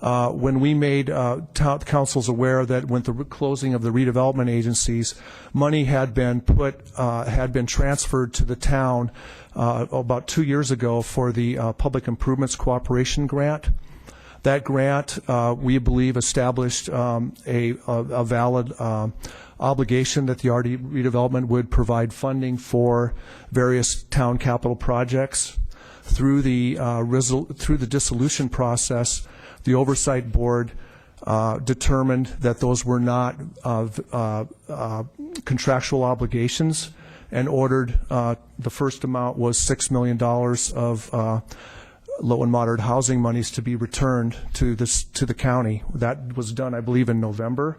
when we made councils aware that with the closing of the redevelopment agencies, money had been transferred to the town about 2 years ago for the Public Improvements Cooperation Grant. That grant, we believe, established a valid obligation that the RD redevelopment would provide funding for various town capital projects. Through the dissolution process, the oversight board determined that those were not contractual obligations and ordered the first amount was $6 million of low and moderate housing monies to be returned to the county. That was done, I believe, in November.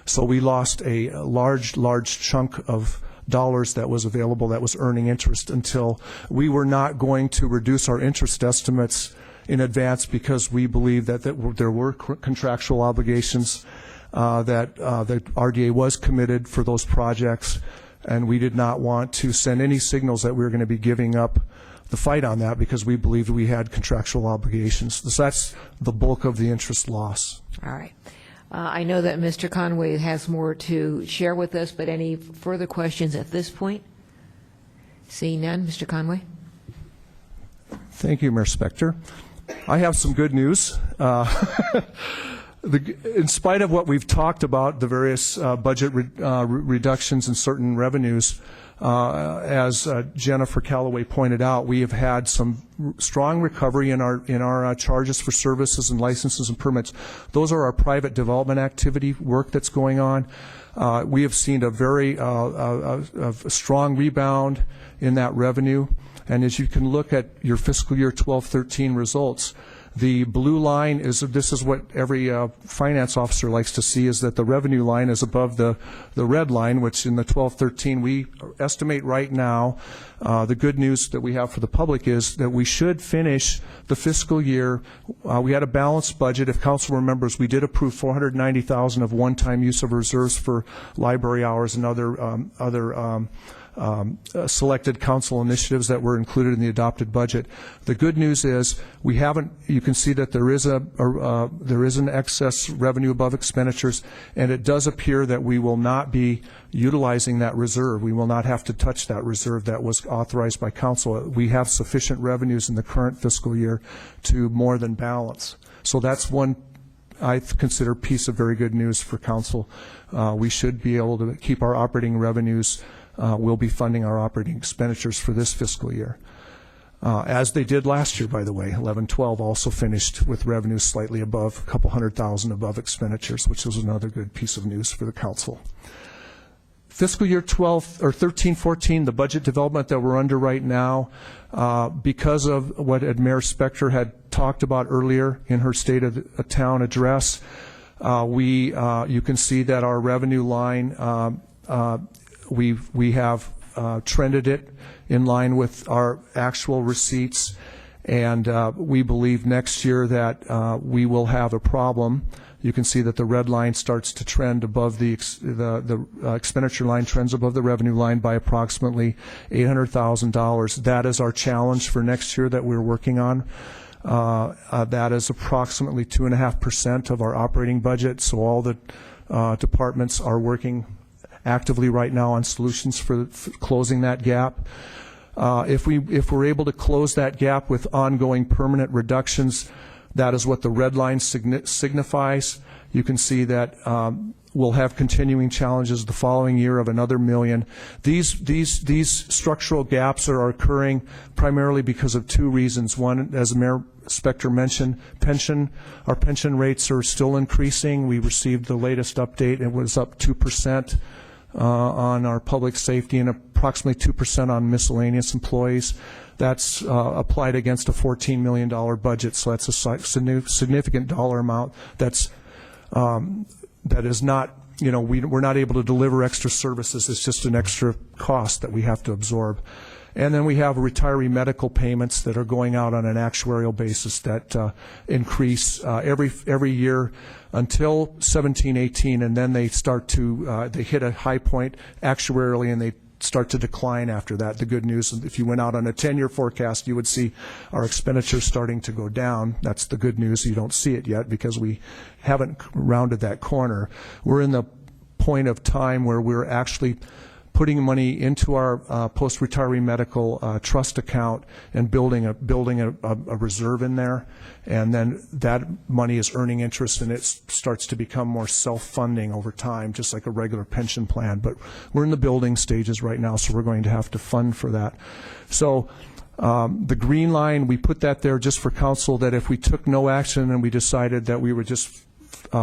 So we lost a large chunk of dollars that was available that was earning interest until we were not going to reduce our interest estimates in advance because we believe that there were contractual obligations that the RDA was committed for those projects, and we did not want to send any signals that we were going to be giving up the fight on that because we believed we had contractual obligations. So that's the bulk of the interest loss. All right. I know that Mr. Conway has more to share with us, but any further questions at this point? Seeing none, Mr. Conway? Thank you, Mayor Spector. I have some good news. In spite of what we've talked about, the various budget reductions in certain revenues, as Jennifer Callaway pointed out, we have had some strong recovery in our charges for services and licenses and permits. Those are our private development activity work that's going on. We have seen a very a strong rebound in that revenue. And as you can look at your fiscal year 12-13 results, the blue line is, this is what every finance officer likes to see, is that the revenue line is above the red line, which in the 12-13 we estimate right now. The good news that we have for the public is that we should finish the fiscal year. We had a balanced budget. If council remembers, we did approve $490,000 of one-time use of reserves for library hours and other selected council initiatives that were included in the adopted budget. The good news is we haven't. You can see that there is an excess revenue above expenditures, and it does appear that we will not be utilizing that reserve. We will not have to touch that reserve that was authorized by council. We have sufficient revenues in the current fiscal year to more than balance. So that's one I consider piece of very good news for council. We should be able to keep our operating revenues. We'll be funding our operating expenditures for this fiscal year. As they did last year, by the way. 11-12 also finished with revenues slightly above, a couple $100,000 above expenditures, which was another good piece of news for the council. Fiscal year 13-14, the budget development that we're under right now, because of what Mayor Spector had talked about earlier in her State of the Town address, you can see that our revenue line, we have trended it in line with our actual receipts, and we believe next year that we will have a problem. You can see that the red line starts to trend above the expenditure line, trends above the revenue line by approximately $800,000. That is our challenge for next year that we're working on. That is approximately 2.5% of our operating budget, so all the departments are working actively right now on solutions for closing that gap. If we're able to close that gap with ongoing permanent reductions, that is what the red line signifies. You can see that we'll have continuing challenges the following year of another $1 million. These structural gaps are occurring primarily because of two reasons. One, as Mayor Spector mentioned, our pension rates are still increasing. We received the latest update. It was up 2%. On our public safety and approximately 2% on miscellaneous employees. That's applied against a $14 million budget, so that's a significant dollar amount. That is not, we're not able to deliver extra services. It's just an extra cost that we have to absorb. And then we have retiree medical payments that are going out on an actuarial basis that increase every year until 17-18, and then they start to they hit a high point actuarially, and they start to decline after that. The good news, if you went out on a 10-year forecast, you would see our expenditures starting to go down. That's the good news. You don't see it yet because we haven't rounded that corner. We're in the point of time where we're actually putting money into our post-retiree medical trust account and building a reserve in there, and then that money is earning interest, and it starts to become more self-funding over time, just like a regular pension plan. But we're in the building stages right now, so we're going to have to fund for that. So the green line, we put that there just for council, that if we took no action and we decided that we would just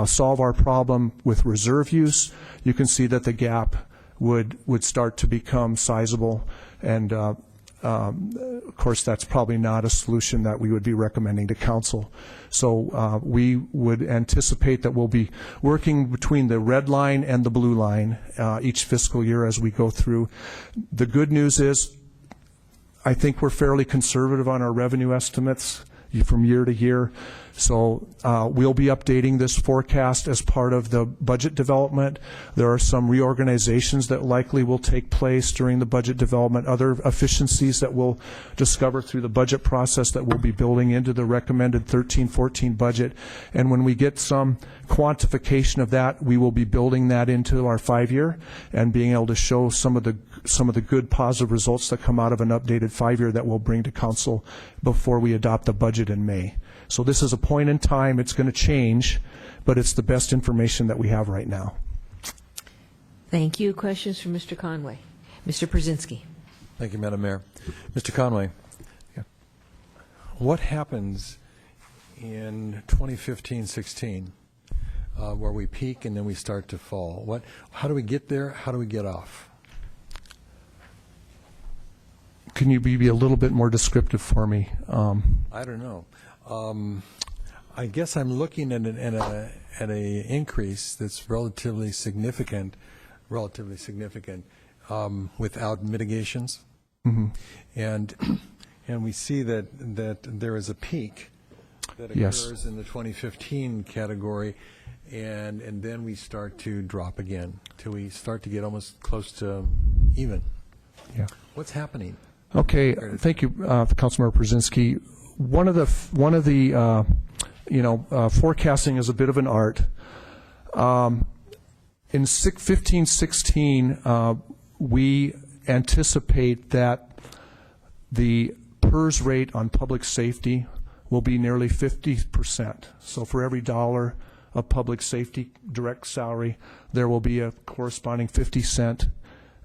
solve our problem with reserve use, you can see that the gap would start to become sizable, and of course, that's probably not a solution that we would be recommending to council. So we would anticipate that we'll be working between the red line and the blue line each fiscal year as we go through. The good news is I think we're fairly conservative on our revenue estimates from year to year. So we'll be updating this forecast as part of the budget development. There are some reorganizations that likely will take place during the budget development, other efficiencies that we'll discover through the budget process that we'll be building into the recommended 13-14 budget. And when we get some quantification of that, we will be building that into our 5-year and being able to show some of the good positive results that come out of an updated 5-year that we'll bring to council before we adopt the budget in May. So this is a point in time. It's going to change, but it's the best information that we have right now. Thank you. Questions from Mr. Conway? Mr. Brzezinski. Thank you, Madam Mayor. Mr. Conway, what happens in 2015-16 where we peak and then we start to fall? How do we get there? How do we get off? Can you be a little bit more descriptive for me? I don't know. I guess I'm looking at an increase that's relatively significant, without mitigations, and we see that there is a peak that occurs in the 2015 category, and then we start to drop again till we start to get almost close to even. Yeah. What's happening? Okay. Thank you, Councilmember Brzezinski. One of the forecasting is a bit of an art. In 15-16, we anticipate that the PERS rate on public safety will be nearly 50%. So for every dollar of public safety direct salary, there will be a corresponding 50-cent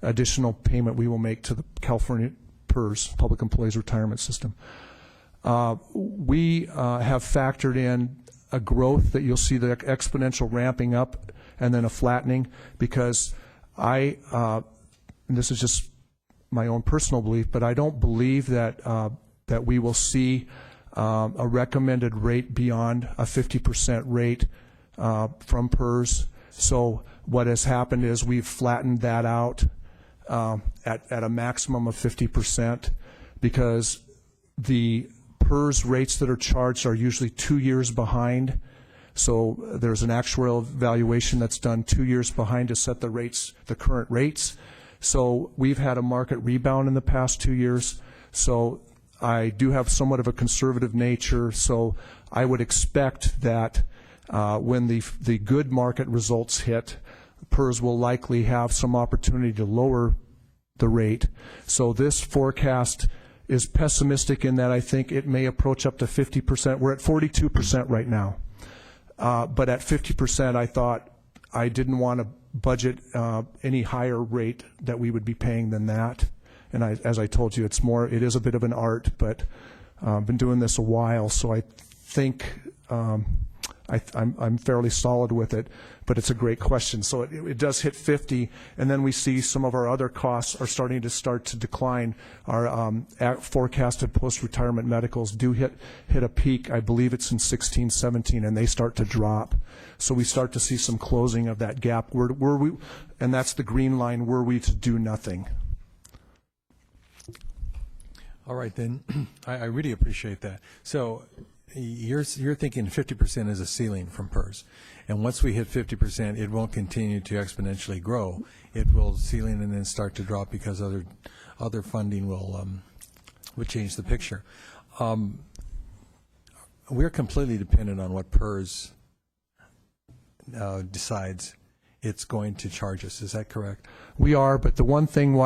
additional payment we will make to the California PERS, Public Employees Retirement System. We have factored in a growth that you'll see the exponential ramping up and then a flattening, because and this is just my own personal belief, but I don't believe that that we will see a recommended rate beyond a 50% rate from PERS. So what has happened is we've flattened that out at a maximum of 50%, because the PERS rates that are charged are usually 2 years behind. So there's an actuarial valuation that's done 2 years behind to set the rates, the current rates. So we've had a market rebound in the past 2 years. So I do have somewhat of a conservative nature. So I would expect that when the good market results hit, PERS will likely have some opportunity to lower the rate. So this forecast is pessimistic in that I think it may approach up to 50%. We're at 42% right now. But at 50%, I thought I didn't want to budget any higher rate that we would be paying than that. And as I told you, it is a bit of an art, but I've been doing this a while, so I think I'm fairly solid with it, but it's a great question. So it does hit 50, and then we see some of our other costs are starting to decline. Our forecasted post-retirement medicals do hit a peak. I believe it's in 16, 17, and they start to drop. So we start to see some closing of that gap. Were we, and that's the green line, were we to do nothing. All right, then. I really appreciate that. So you're thinking 50% is a ceiling from PERS, and once we hit 50%, it won't continue to exponentially grow. It will ceiling and then start to drop because other funding will change the picture. We're completely dependent on what PERS decides it's going to charge us. Is that correct? We are, but the one thing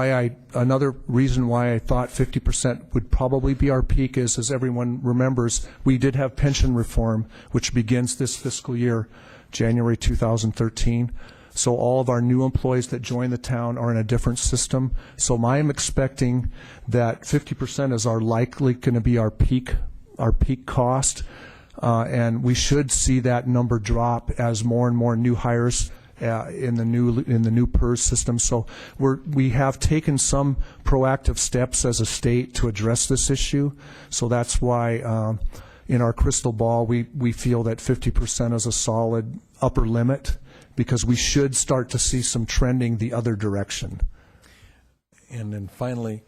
another reason why I thought 50% would probably be our peak is, as everyone remembers, we did have pension reform, which begins this fiscal year, January 2013. So all of our new employees that join the town are in a different system. So I'm expecting that 50% is likely going to be our peak cost, and we should see that number drop as more and more new hires in the new PERS system. So we have taken some proactive steps as a state to address this issue. So that's why in our crystal ball we feel that 50% is a solid upper limit, because we should start to see some trending the other direction. And then finally,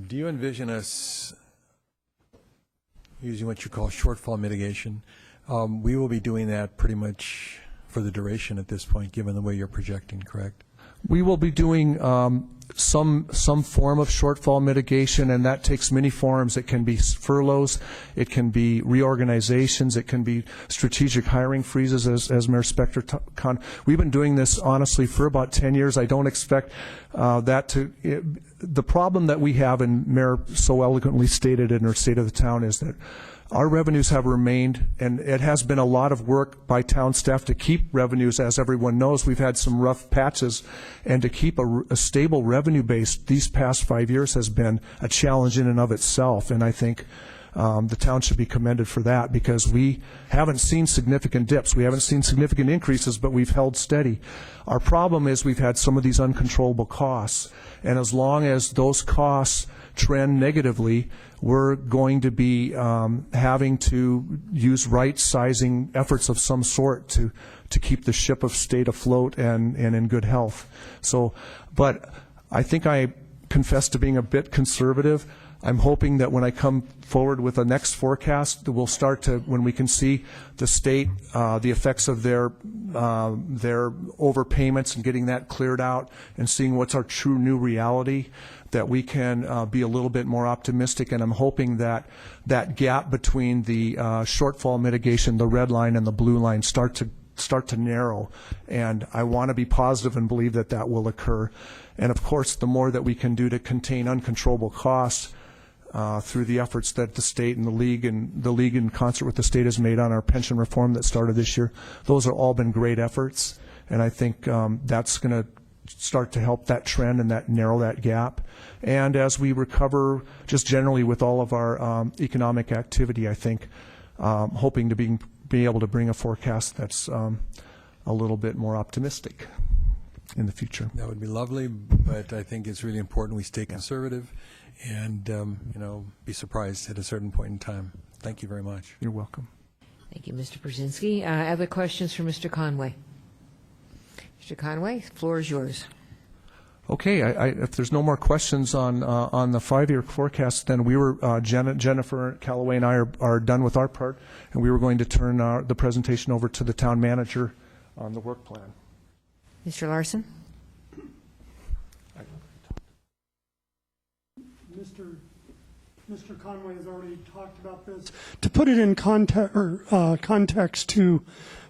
do you envision us using what you call shortfall mitigation? We will be doing that pretty much for the duration at this point, given the way you're projecting, correct? We will be doing some form of shortfall mitigation, and that takes many forms. It can be furloughs, it can be reorganizations, it can be strategic hiring freezes, as Mayor Spector. We've been doing this, honestly, for about 10 years. I don't expect that to... The problem that we have, and Mayor so eloquently stated in her State of the Town, is that our revenues have remained, and it has been a lot of work by town staff to keep revenues. As everyone knows, we've had some rough patches, and to keep a stable revenue base these past 5 years has been a challenge in and of itself. And I think the town should be commended for that, because we haven't seen significant dips. We haven't seen significant increases, but we've held steady. Our problem is we've had some of these uncontrollable costs, and as long as those costs trend negatively, we're going to be having to use right-sizing efforts of some sort to keep the ship of state afloat and in good health. So, but I think I confess to being a bit conservative. I'm hoping that when I come forward with the next forecast, that we'll start to, when we can see the state, the effects of their overpayments and getting that cleared out and seeing what's our true new reality, that we can be a little bit more optimistic. And I'm hoping that that gap between the shortfall mitigation, the red line and the blue line, start to narrow. And I want to be positive and believe that that will occur. And of course, the more that we can do to contain uncontrollable costs through the efforts that the state and the league in concert with the state has made on our pension reform that started this year, those have all been great efforts. And I think that's going to start to help that trend and that narrow that gap. And as we recover just generally with all of our economic activity, I think hoping to be able to bring a forecast that's a little bit more optimistic in the future. That would be lovely, but I think it's really important we stay conservative and be surprised at a certain point in time. Thank you very much. You're welcome. Thank you, Mr. Brzezinski. Other questions for Mr. Conway? Mr. Conway, the floor is yours. Okay, if there's no more questions on the 5-year forecast, then Jennifer Callaway and I are done with our part, and we were going to turn the presentation over to the town manager on the work plan. Mr. Larson? Mr. Conway has already talked about this. To put it in context to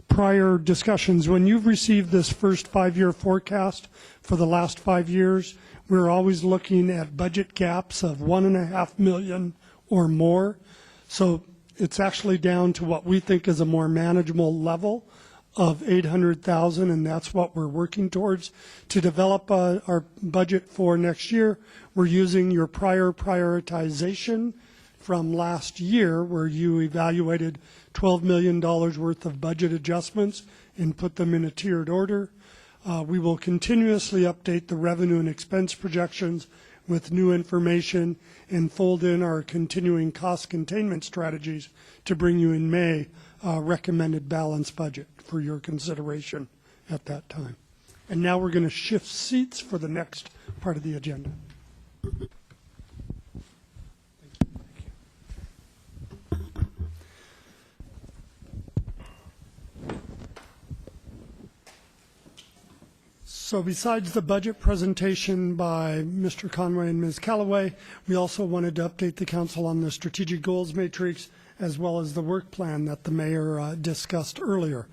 prior discussions, when you've received this first 5-year forecast for the last 5 years, we're always looking at budget gaps of $1.5 million or more. So it's actually down to what we think is a more manageable level of $800,000, and that's what we're working towards. To develop our budget for next year, we're using your prior prioritization from last year, where you evaluated $12 million worth of budget adjustments and put them in a tiered order. We will continuously update the revenue and expense projections with new information and fold in our continuing cost containment strategies to bring you in May a recommended balanced budget for your consideration at that time. And now we're going to shift seats for the next part of the agenda. So besides the budget presentation by Mr. Conway and Ms. Callaway, we also wanted to update the council on the strategic goals matrix as well as the work plan that the mayor discussed earlier.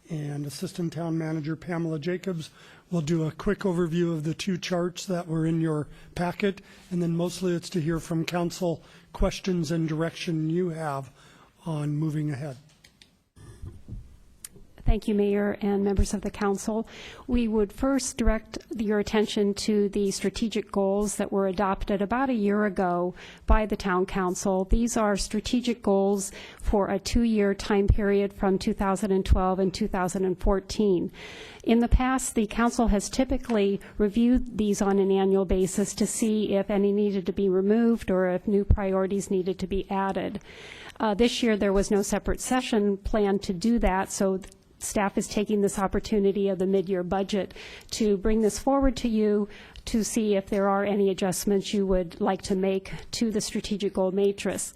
And Assistant Town Manager Pamela Jacobs will do a quick overview of the 2 charts that were in your packet, and then mostly it's to hear from council questions and direction you have on moving ahead. Thank you, Mayor and members of the council. We would first direct your attention to the strategic goals that were adopted about a year ago by the town council. These are strategic goals for a 2-year time period from 2012 and 2014. In the past, the council has typically reviewed these on an annual basis to see if any needed to be removed or if new priorities needed to be added. This year, there was no separate session planned to do that, so staff is taking this opportunity of the mid-year budget to bring this forward to you to see if there are any adjustments you would like to make to the strategic goal matrix.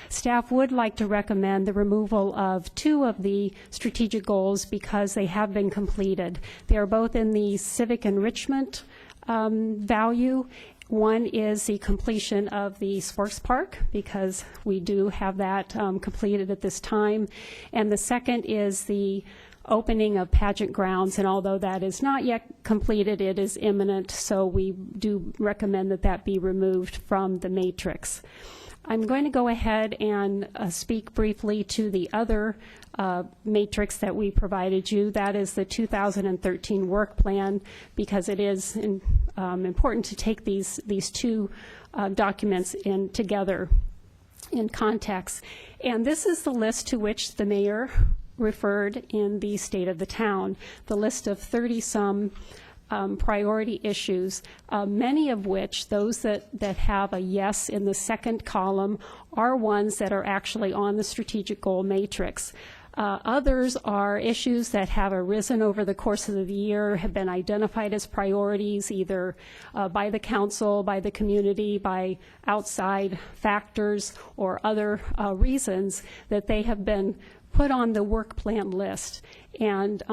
Staff would like to recommend the removal of 2 of the strategic goals because they have been completed. They are both in the civic enrichment value. One is the completion of the sports park, because we do have that completed at this time. And the second is the opening of pageant grounds, and although that is not yet completed, it is imminent, so we do recommend that that be removed from the matrix. I'm going to go ahead and speak briefly to the other matrix that we provided you. That is the 2013 work plan, because it is important to take these 2 documents in together in context. And this is the list to which the mayor referred in the state of the town, the list of 30-some priority issues, many of which, those that have a yes in the second column, are ones that are actually on the strategic goal matrix. Others are issues that have arisen over the course of the year, have been identified as priorities either by the council, by the community, by outside factors, or other reasons that they have been put on the work plan list. And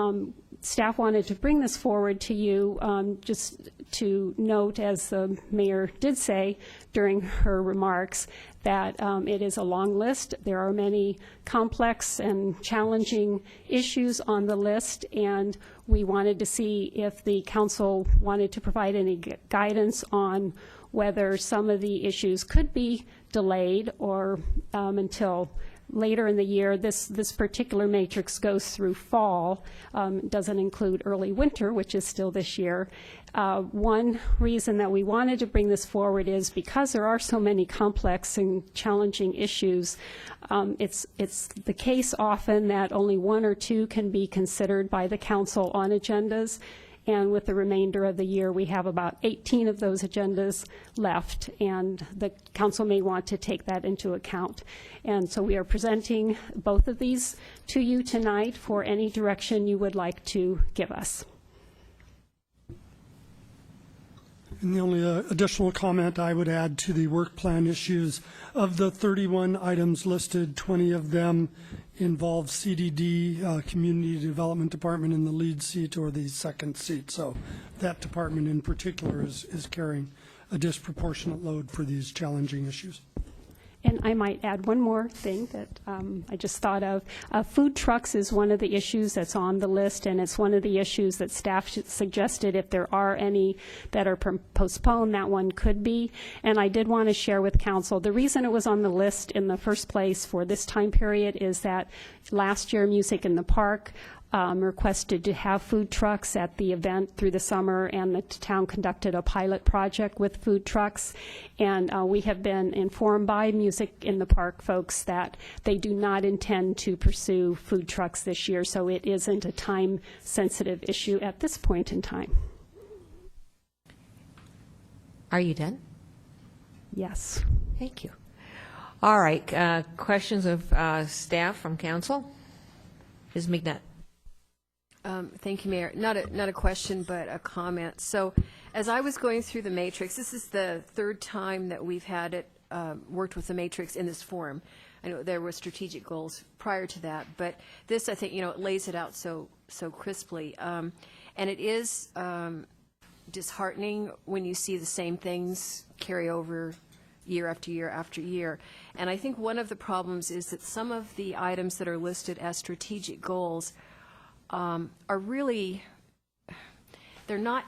staff wanted to bring this forward to you just to note, as the mayor did say during her remarks, that it is a long list. There are many complex and challenging issues on the list, and we wanted to see if the council wanted to provide any guidance on whether some of the issues could be delayed or until later in the year. This particular matrix goes through fall, doesn't include early winter, which is still this year. One reason that we wanted to bring this forward is because there are so many complex and challenging issues. It's the case often that only 1 or 2 can be considered by the council on agendas. And with the remainder of the year, we have about 18 of those agendas left, and the council may want to take that into account. And so we are presenting both of these to you tonight for any direction you would like to give us. And the only additional comment I would add to the work plan issues, of the 31 items listed, 20 of them involve CDD, Community Development Department, in the lead seat or the second seat. So that department in particular is carrying a disproportionate load for these challenging issues. And I might add one more thing that I just thought of. Food trucks is one of the issues that's on the list, and it's one of the issues that staff suggested if there are any that are postponed, that one could be. And I did want to share with council, the reason it was on the list in the first place for this time period is that last year Music in the Park requested to have food trucks at the event through the summer, and the town conducted a pilot project with food trucks. And we have been informed by Music in the Park folks that they do not intend to pursue food trucks this year, so it isn't a time-sensitive issue at this point in time. Are you done? Yes. Thank you. All right. Questions of staff from council? Ms. McNutt. Thank you, Mayor. Not a question, but a comment. So as I was going through the matrix, this is the 3rd time that we've had it worked with the matrix in this form. I know there were strategic goals prior to that, but this, I think, it lays it out so crisply. And it is disheartening when you see the same things carry over year after year after year. And I think one of the problems is that some of the items that are listed as strategic goals are really, they're not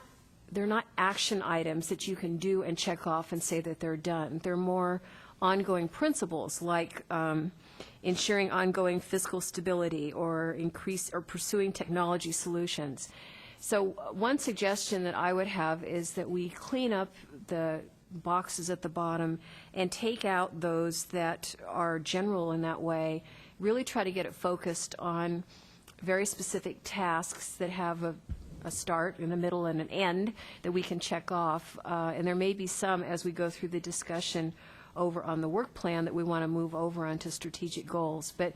action items that you can do and check off and say that they're done. They're more ongoing principles, like ensuring ongoing fiscal stability, or pursuing technology solutions. So one suggestion that I would have is that we clean up the boxes at the bottom and take out those that are general in that way, really try to get it focused on very specific tasks that have a start and a middle and an end that we can check off. And there may be some, as we go through the discussion over on the work plan, that we want to move over onto strategic goals. But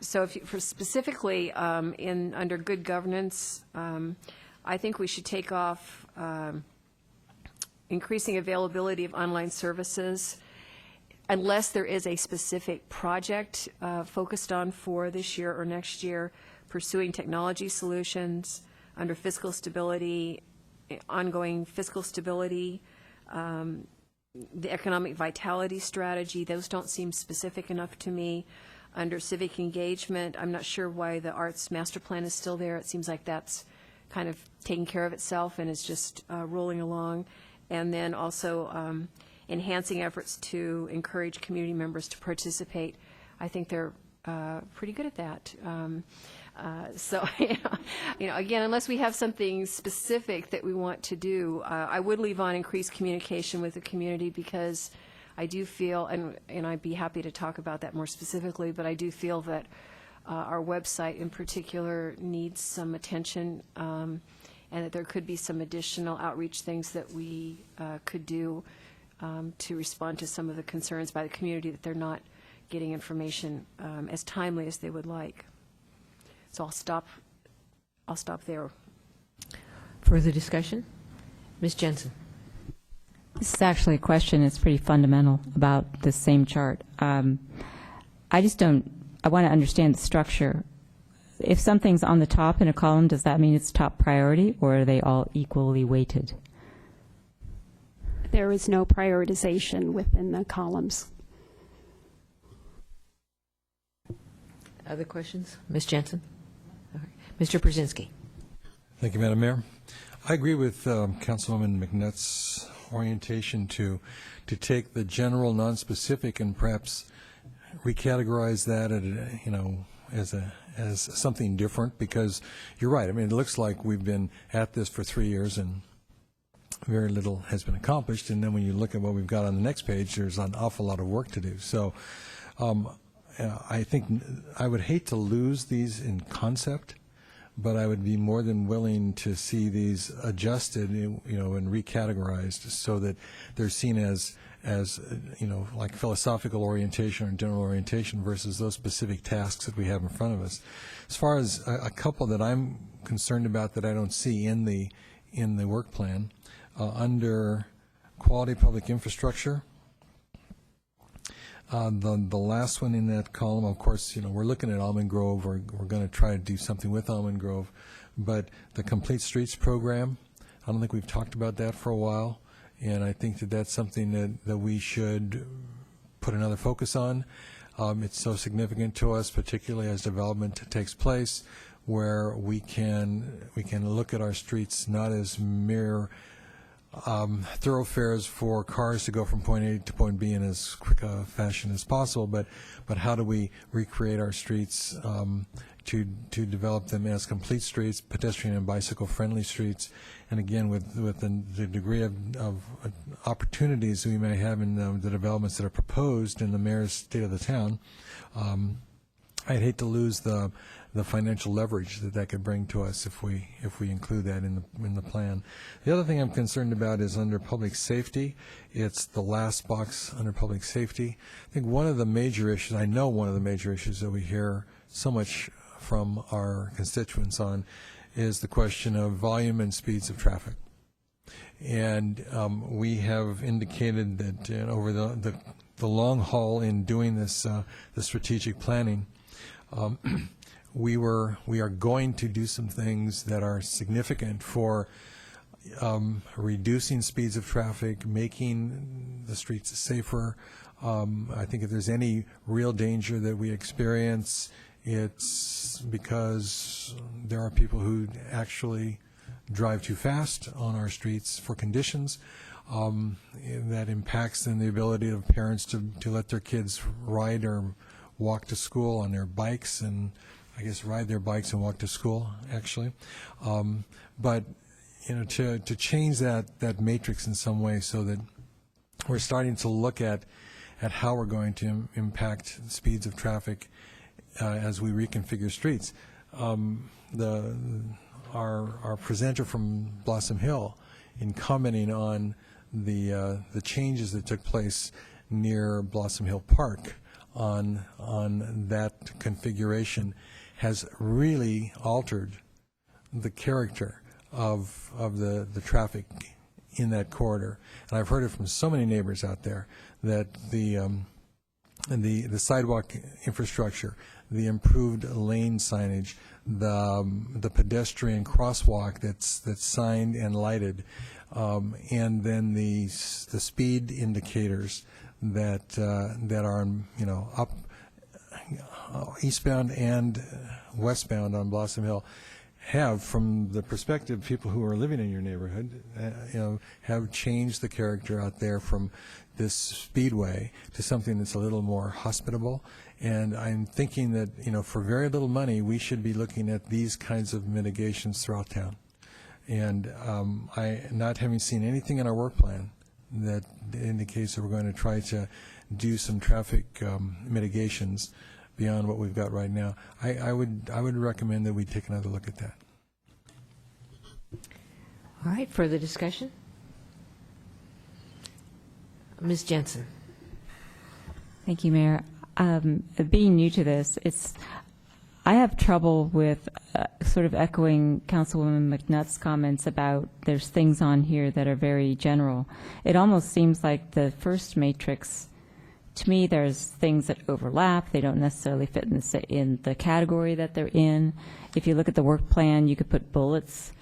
so for specifically under good governance, I think we should take off increasing availability of online services, unless there is a specific project focused on for this year or next year, pursuing technology solutions, under fiscal stability, ongoing fiscal stability, the economic vitality strategy. Those don't seem specific enough to me. Under civic engagement, I'm not sure why the arts master plan is still there. It seems like that's kind of taking care of itself and is just rolling along. And then also enhancing efforts to encourage community members to participate. I think they're pretty good at that. So, again, unless we have something specific that we want to do, I would leave on increased communication with the community, because I do feel, and I'd be happy to talk about that more specifically, but I do feel that our website in particular needs some attention, and that there could be some additional outreach things that we could do to respond to some of the concerns by the community that they're not getting information as timely as they would like. So I'll stop there. Further discussion? Ms. Jensen. This is actually a question that's pretty fundamental about this same chart. I want to understand the structure. If something's on the top in a column, does that mean it's top priority, or are they all equally weighted? There is no prioritization within the columns. Other questions? Ms. Jensen? All right. Mr. Brzezinski. Thank you, Madam Mayor. I agree with Councilwoman McNutt's orientation to take the general, non-specific, and perhaps recategorize that as something different, because you're right. I mean, it looks like we've been at this for 3 years and very little has been accomplished. And then when you look at what we've got on the next page, there's an awful lot of work to do. So I think I would hate to lose these in concept, but I would be more than willing to see these adjusted, and recategorized so that they're seen as like philosophical orientation or general orientation versus those specific tasks that we have in front of us. As far as a couple that I'm concerned about that I don't see in the work plan, under quality public infrastructure, the last one in that column, of course, we're looking at Almond Grove. We're going to try to do something with Almond Grove, but the Complete Streets program, I don't think we've talked about that for a while. And I think that that's something that we should put another focus on. It's so significant to us, particularly as development takes place, where we can look at our streets not as mere thoroughfares for cars to go from point A to point B in as quick a fashion as possible, but how do we recreate our streets to develop them as complete streets, pedestrian and bicycle friendly streets, and again with the degree of opportunities we may have in the developments that are proposed in the mayor's state of the town. I'd hate to lose the financial leverage that could bring to us if we include that in the plan. The other thing I'm concerned about is under public safety. It's the last box under public safety. I think one of the major issues that we hear so much from our constituents on is the question of volume and speeds of traffic. And we have indicated that over the long haul in doing this the strategic planning, we are going to do some things that are significant for reducing speeds of traffic, making the streets safer. I think if there's any real danger that we experience, it's because there are people who actually drive too fast on our streets for conditions that impacts then the ability of parents to let their kids ride or walk to school on their bikes and, I guess, ride their bikes and walk to school, actually. But, you know, to change that matrix in some way so that we're starting to look at how we're going to impact speeds of traffic as we reconfigure streets. Our presenter from Blossom Hill, in commenting on the changes that took place near Blossom Hill Park on that configuration, has really altered the character of the traffic in that corridor. And I've heard it from so many neighbors out there that the sidewalk infrastructure, the improved lane signage, the pedestrian crosswalk that's signed and lighted, and then the speed indicators that are, you know, up eastbound and westbound on Blossom Hill, have, from the perspective of people who are living in your neighborhood, you know, have changed the character out there from this speedway to something that's a little more hospitable. And I'm thinking that, you know, for very little money, we should be looking at these kinds of mitigations throughout town. And not having seen anything in our work plan that indicates that we're going to try to do some traffic mitigations beyond what we've got right now, I would recommend that we take another look at that. All right, further discussion? Ms. Jensen. Thank you, Mayor. Being new to this, I have trouble with sort of echoing Councilwoman McNutt's comments about there's things on here that are very general. It almost seems like the first matrix, to me, there's things that overlap. They don't necessarily fit in the category that they're in. If you look at the work plan, you could put bullets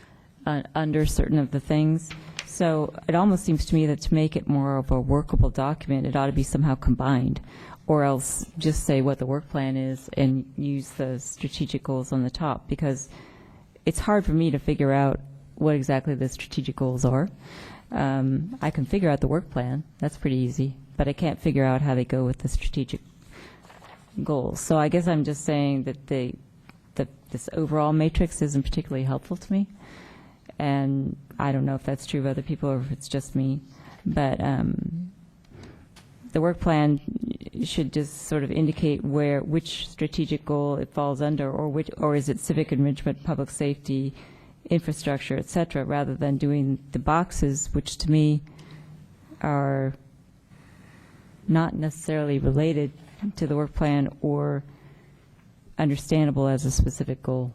under certain of the things. So it almost seems to me that to make it more of a workable document, it ought to be somehow combined, or else just say what the work plan is and use the strategic goals on the top, because it's hard for me to figure out what exactly the strategic goals are. I can figure out the work plan. That's pretty easy. But I can't figure out how they go with the strategic goals. So I guess I'm just saying that this overall matrix isn't particularly helpful to me. And I don't know if that's true of other people or if it's just me. But the work plan should just sort of indicate which strategic goal it falls under, or is it civic enrichment, public safety, infrastructure, et cetera, rather than doing the boxes, which to me are not necessarily related to the work plan or understandable as a specific goal.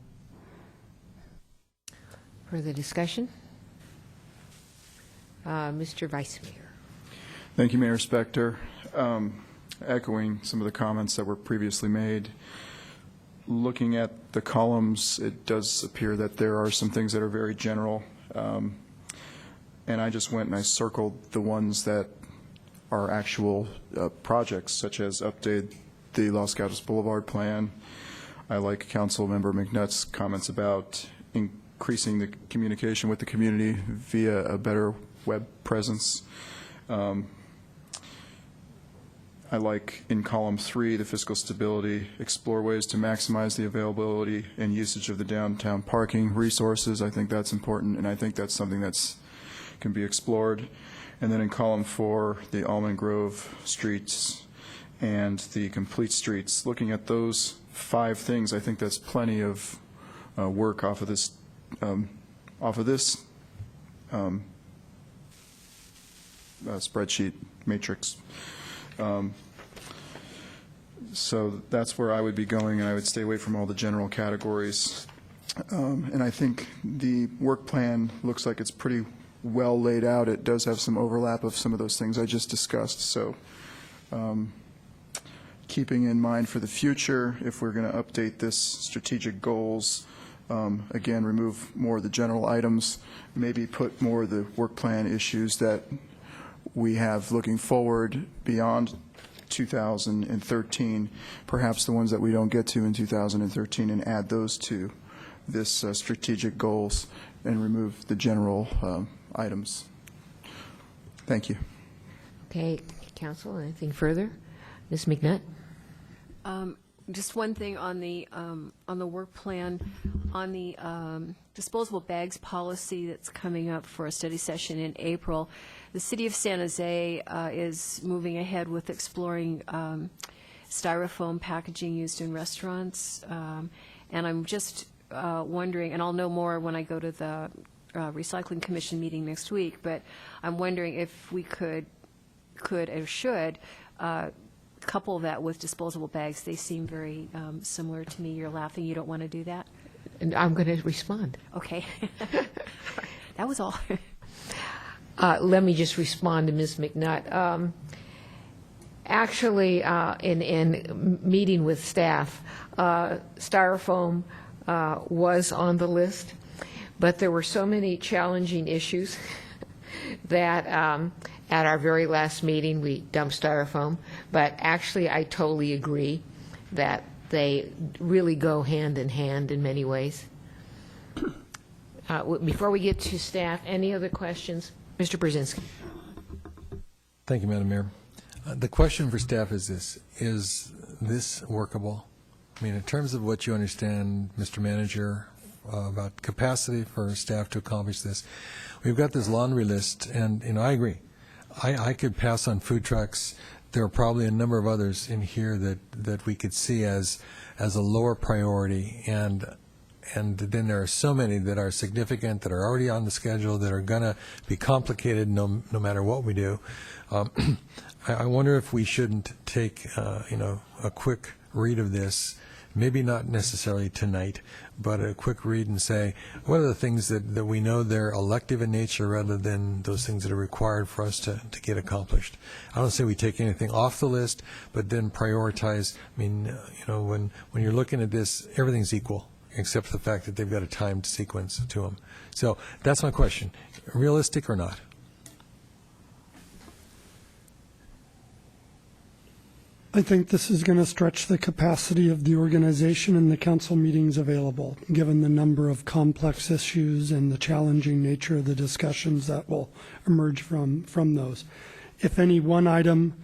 Further discussion? Mr. Vice Mayor. Thank you, Mayor Spector. Echoing some of the comments that were previously made, looking at the columns, it does appear that there are some things that are very general. And I just went and I circled the ones that are actual projects, such as update the Los Gatos Boulevard plan. I like Councilmember McNutt's comments about increasing the communication with the community via a better web presence. I like in column 3, the fiscal stability, explore ways to maximize the availability and usage of the downtown parking resources. I think that's important, and I think that's something that's can be explored. And then in column 4, the Almond Grove streets and the complete streets. Looking at those 5 things, I think that's plenty of work off of this spreadsheet matrix. So that's where I would be going, and I would stay away from all the general categories. And I think the work plan looks like it's pretty well laid out. It does have some overlap of some of those things I just discussed. So keeping in mind for the future, if we're going to update this strategic goals, again, remove more of the general items, maybe put more of the work plan issues that we have looking forward beyond 2013, perhaps the ones that we don't get to in 2013, and add those to this strategic goals and remove the general items. Thank you. Okay, Council, anything further? Ms. McNutt? Just one thing on the work plan, on the disposable bags policy that's coming up for a study session in April. The City of San Jose is moving ahead with exploring styrofoam packaging used in restaurants. And I'm just wondering, and I'll know more when I go to the Recycling Commission meeting next week, but I'm wondering if we could or should couple that with disposable bags. They seem very similar to me. You're laughing. You don't want to do that? And I'm going to respond. Okay. That was all. Let me just respond to Ms. McNutt. Actually, in meeting with staff, styrofoam was on the list, but there were so many challenging issues that at our very last meeting we dumped styrofoam. But actually, I totally agree that they really go hand in hand in many ways. Before we get to staff, any other questions? Mr. Brzezinski. Thank you, Madam Mayor. The question for staff is this: is this workable? I mean, in terms of what you understand, Mr. Manager, about capacity for staff to accomplish this, we've got this laundry list, and I agree. I could pass on food trucks. There are probably a number of others in here that we could see as a lower priority, and then there are so many that are significant, that are already on the schedule, that are going to be complicated no matter what we do. I wonder if we shouldn't take a quick read of this, maybe not necessarily tonight, but a quick read and say, what are the things that we know they're elective in nature rather than those things that are required for us to get accomplished. I don't say we take anything off the list, but then prioritize. I mean, when you're looking at this, everything's equal, except for the fact that they've got a timed sequence to them. So that's my question. Realistic or not? I think this is going to stretch the capacity of the organization and the council meetings available, given the number of complex issues and the challenging nature of the discussions that will emerge from those. If any one item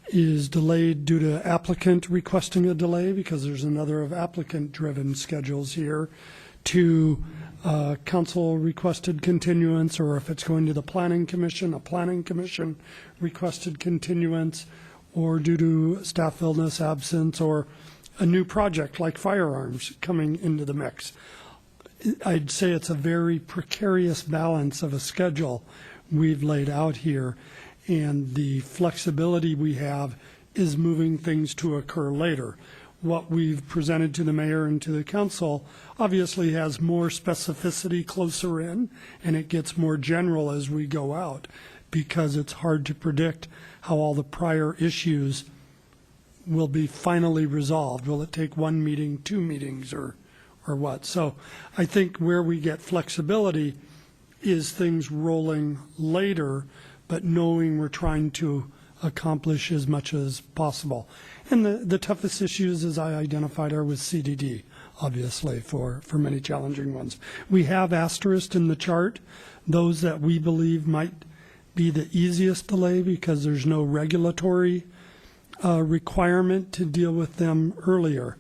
is delayed due to applicant requesting a delay, because there's another of applicant-driven schedules here, to council requested continuance, or if it's going to the planning commission, a planning commission requested continuance, or due to staff illness, absence, or a new project like firearms coming into the mix. I'd say it's a very precarious balance of a schedule we've laid out here, and the flexibility we have is moving things to occur later. What we've presented to the mayor and to the council obviously has more specificity closer in, and it gets more general as we go out, because it's hard to predict how all the prior issues will be finally resolved. Will it take one meeting, two meetings, or what? So I think where we get flexibility is things rolling later, but knowing we're trying to accomplish as much as possible. And the toughest issues, as I identified, are with CDD, obviously, for many challenging ones. We have asterisked in the chart those that we believe might be the easiest delay because there's no regulatory requirement to deal with them earlier.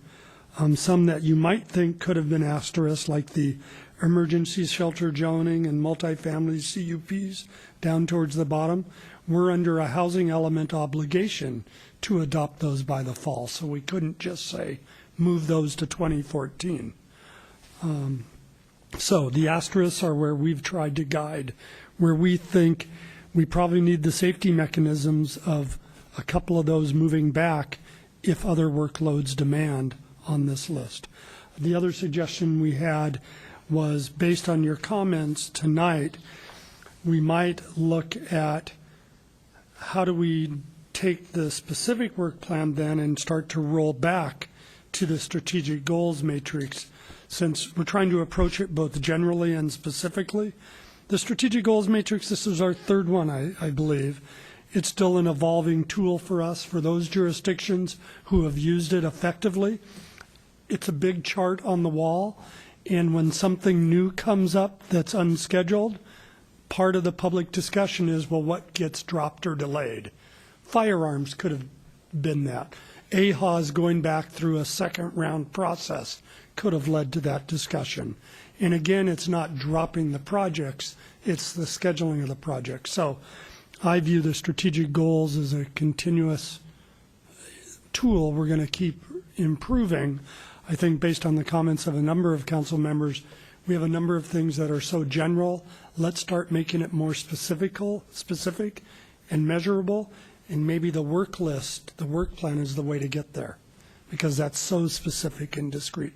Some that you might think could have been asterisked, like the emergency shelter zoning and multifamily CUPs down towards the bottom, we're under a housing element obligation to adopt those by the fall, so we couldn't just say move those to 2014. So the asterisks are where we've tried to guide, where we think we probably need the safety mechanisms of a couple of those moving back if other workloads demand on this list. The other suggestion we had was, based on your comments tonight, we might look at how do we take the specific work plan then and start to roll back to the strategic goals matrix, since we're trying to approach it both generally and specifically. The strategic goals matrix, this is our third one, I believe. It's still an evolving tool for us, for those jurisdictions who have used it effectively. It's a big chart on the wall, and when something new comes up that's unscheduled, part of the public discussion is, well, what gets dropped or delayed? Firearms could have been that. AHA's going back through a second round process could have led to that discussion. And again, it's not dropping the projects, it's the scheduling of the projects. So I view the strategic goals as a continuous tool we're going to keep improving. I think based on the comments of a number of council members, we have a number of things that are so general. Let's start making it more specific and measurable, and maybe the work list, the work plan is the way to get there, because that's so specific and discrete.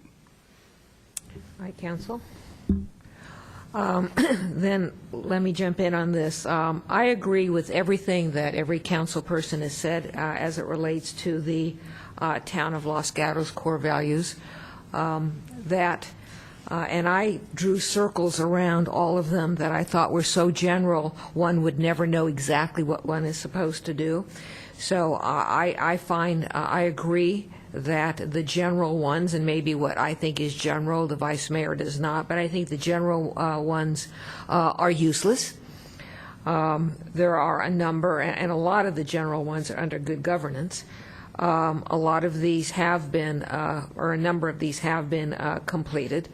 All right, council. Then let me jump in on this. I agree with everything that every council person has said as it relates to the town of Los Gatos core values. And I drew circles around all of them that I thought were so general one would never know exactly what one is supposed to do. So I find I agree that the general ones, and maybe what I think is general, the vice mayor does not, but I think the general ones are useless. There are a number, and a lot of the general ones are under good governance. A lot of these have been, or a number of these have been completed.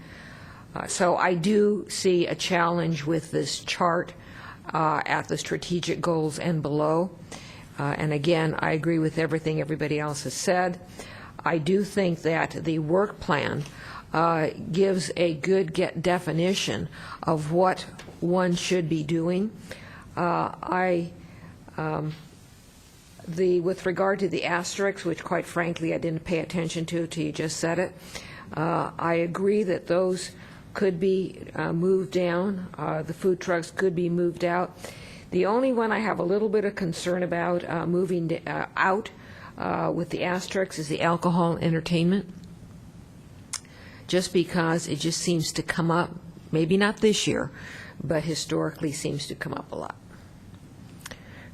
So I do see a challenge with this chart at the strategic goals and below. And again, I agree with everything everybody else has said. I do think that the work plan gives a good definition of what one should be doing. With regard to the asterisks, which quite frankly I didn't pay attention to till you just said it, I agree that those could be moved down. The food trucks could be moved out. The only one I have a little bit of concern about moving out with the asterisks is the alcohol and entertainment, just because it just seems to come up, maybe not this year, but historically seems to come up a lot.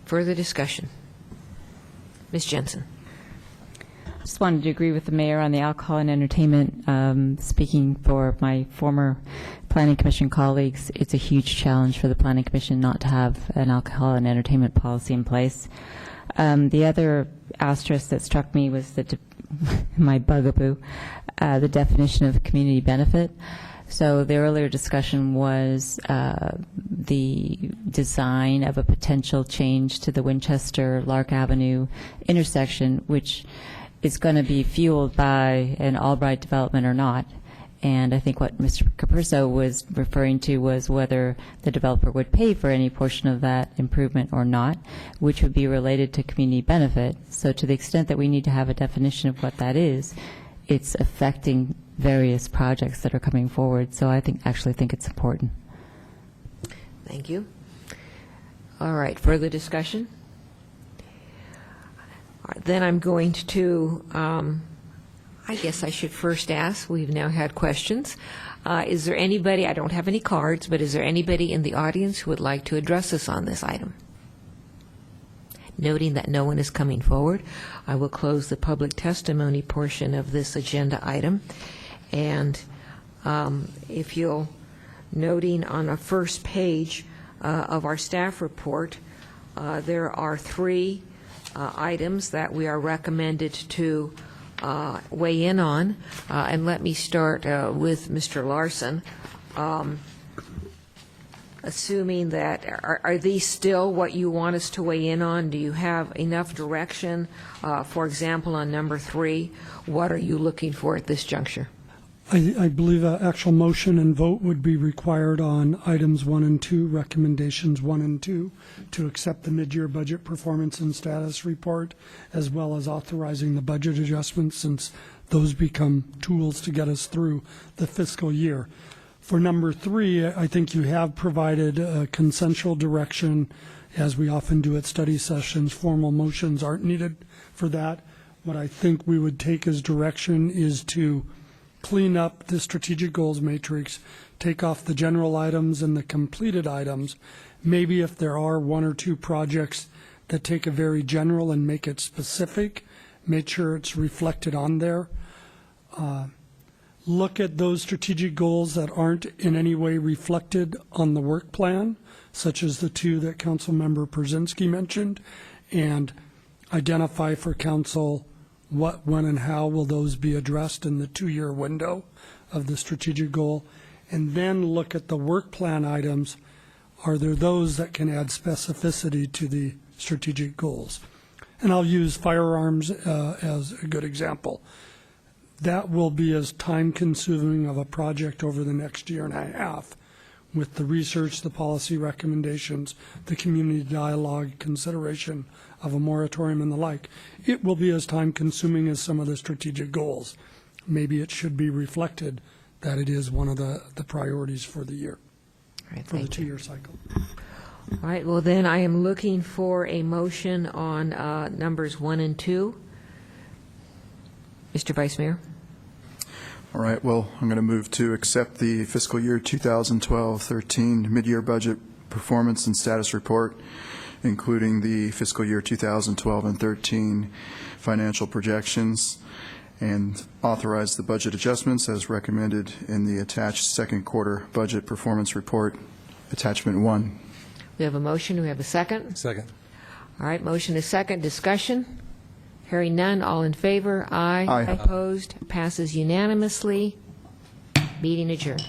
Further discussion. Ms. Jensen. Just wanted to agree with the mayor on the alcohol and entertainment. Speaking for my former planning commission colleagues, it's a huge challenge for the planning commission not to have an alcohol and entertainment policy in place. The other asterisk that struck me was my bugaboo, the definition of community benefit. So the earlier discussion was the design of a potential change to the Winchester-Lark Avenue intersection, which is going to be fueled by an Albright development or not. And I think what Mr. Capurso was referring to was whether the developer would pay for any portion of that improvement or not, which would be related to community benefit. So to the extent that we need to have a definition of what that is, it's affecting various projects that are coming forward. So I actually think it's important. Thank you. All right, further discussion? All right, then I'm going to, I guess I should first ask, we've now had questions. Is there anybody, I don't have any cards, but is there anybody in the audience who would like to address us on this item? Noting that no one is coming forward, I will close the public testimony portion of this agenda item. And if you'll, noting on the first page of our staff report, there are 3 items that we are recommended to weigh in on. And let me start with Mr. Larson. Assuming that, are these still what you want us to weigh in on? Do you have enough direction? For example, on number 3, what are you looking for at this juncture? I believe an actual motion and vote would be required on items 1 and 2, recommendations 1 and 2, to accept the mid-year budget performance and status report, as well as authorizing the budget adjustments, since those become tools to get us through the fiscal year. For number 3, I think you have provided a consensual direction, as we often do at study sessions. Formal motions aren't needed for that. What I think we would take as direction is to clean up the strategic goals matrix, take off the general items and the completed items. Maybe if there are 1 or 2 projects that take a very general and make it specific, make sure it's reflected on there. Look at those strategic goals that aren't in any way reflected on the work plan, such as the 2 that Councilmember Przynski mentioned, and identify for council What, when, and how will those be addressed in the 2-year window of the strategic goal? And then look at the work plan items. Are there those that can add specificity to the strategic goals? And I'll use firearms as a good example. That will be as time-consuming of a project over the next year and a half, with the research, the policy recommendations, the community dialogue, consideration of a moratorium and the like. It will be as time-consuming as some of the strategic goals. Maybe it should be reflected that it is one of the priorities for the year, for the 2-year cycle. All right, well then I am looking for a motion on numbers 1 and 2. Mr. Vice Mayor? All right, well, I'm going to move to accept the fiscal year 2012-13 mid-year budget performance and status report, including the fiscal year 2012 and 13 financial projections, and authorize the budget adjustments as recommended in the attached second quarter budget performance report, attachment 1. We have a motion. Do we have a second? Second. All right, motion is second. Discussion? Hearing none. All in favor? Aye. Aye. Opposed? Passes unanimously. Meeting adjourned.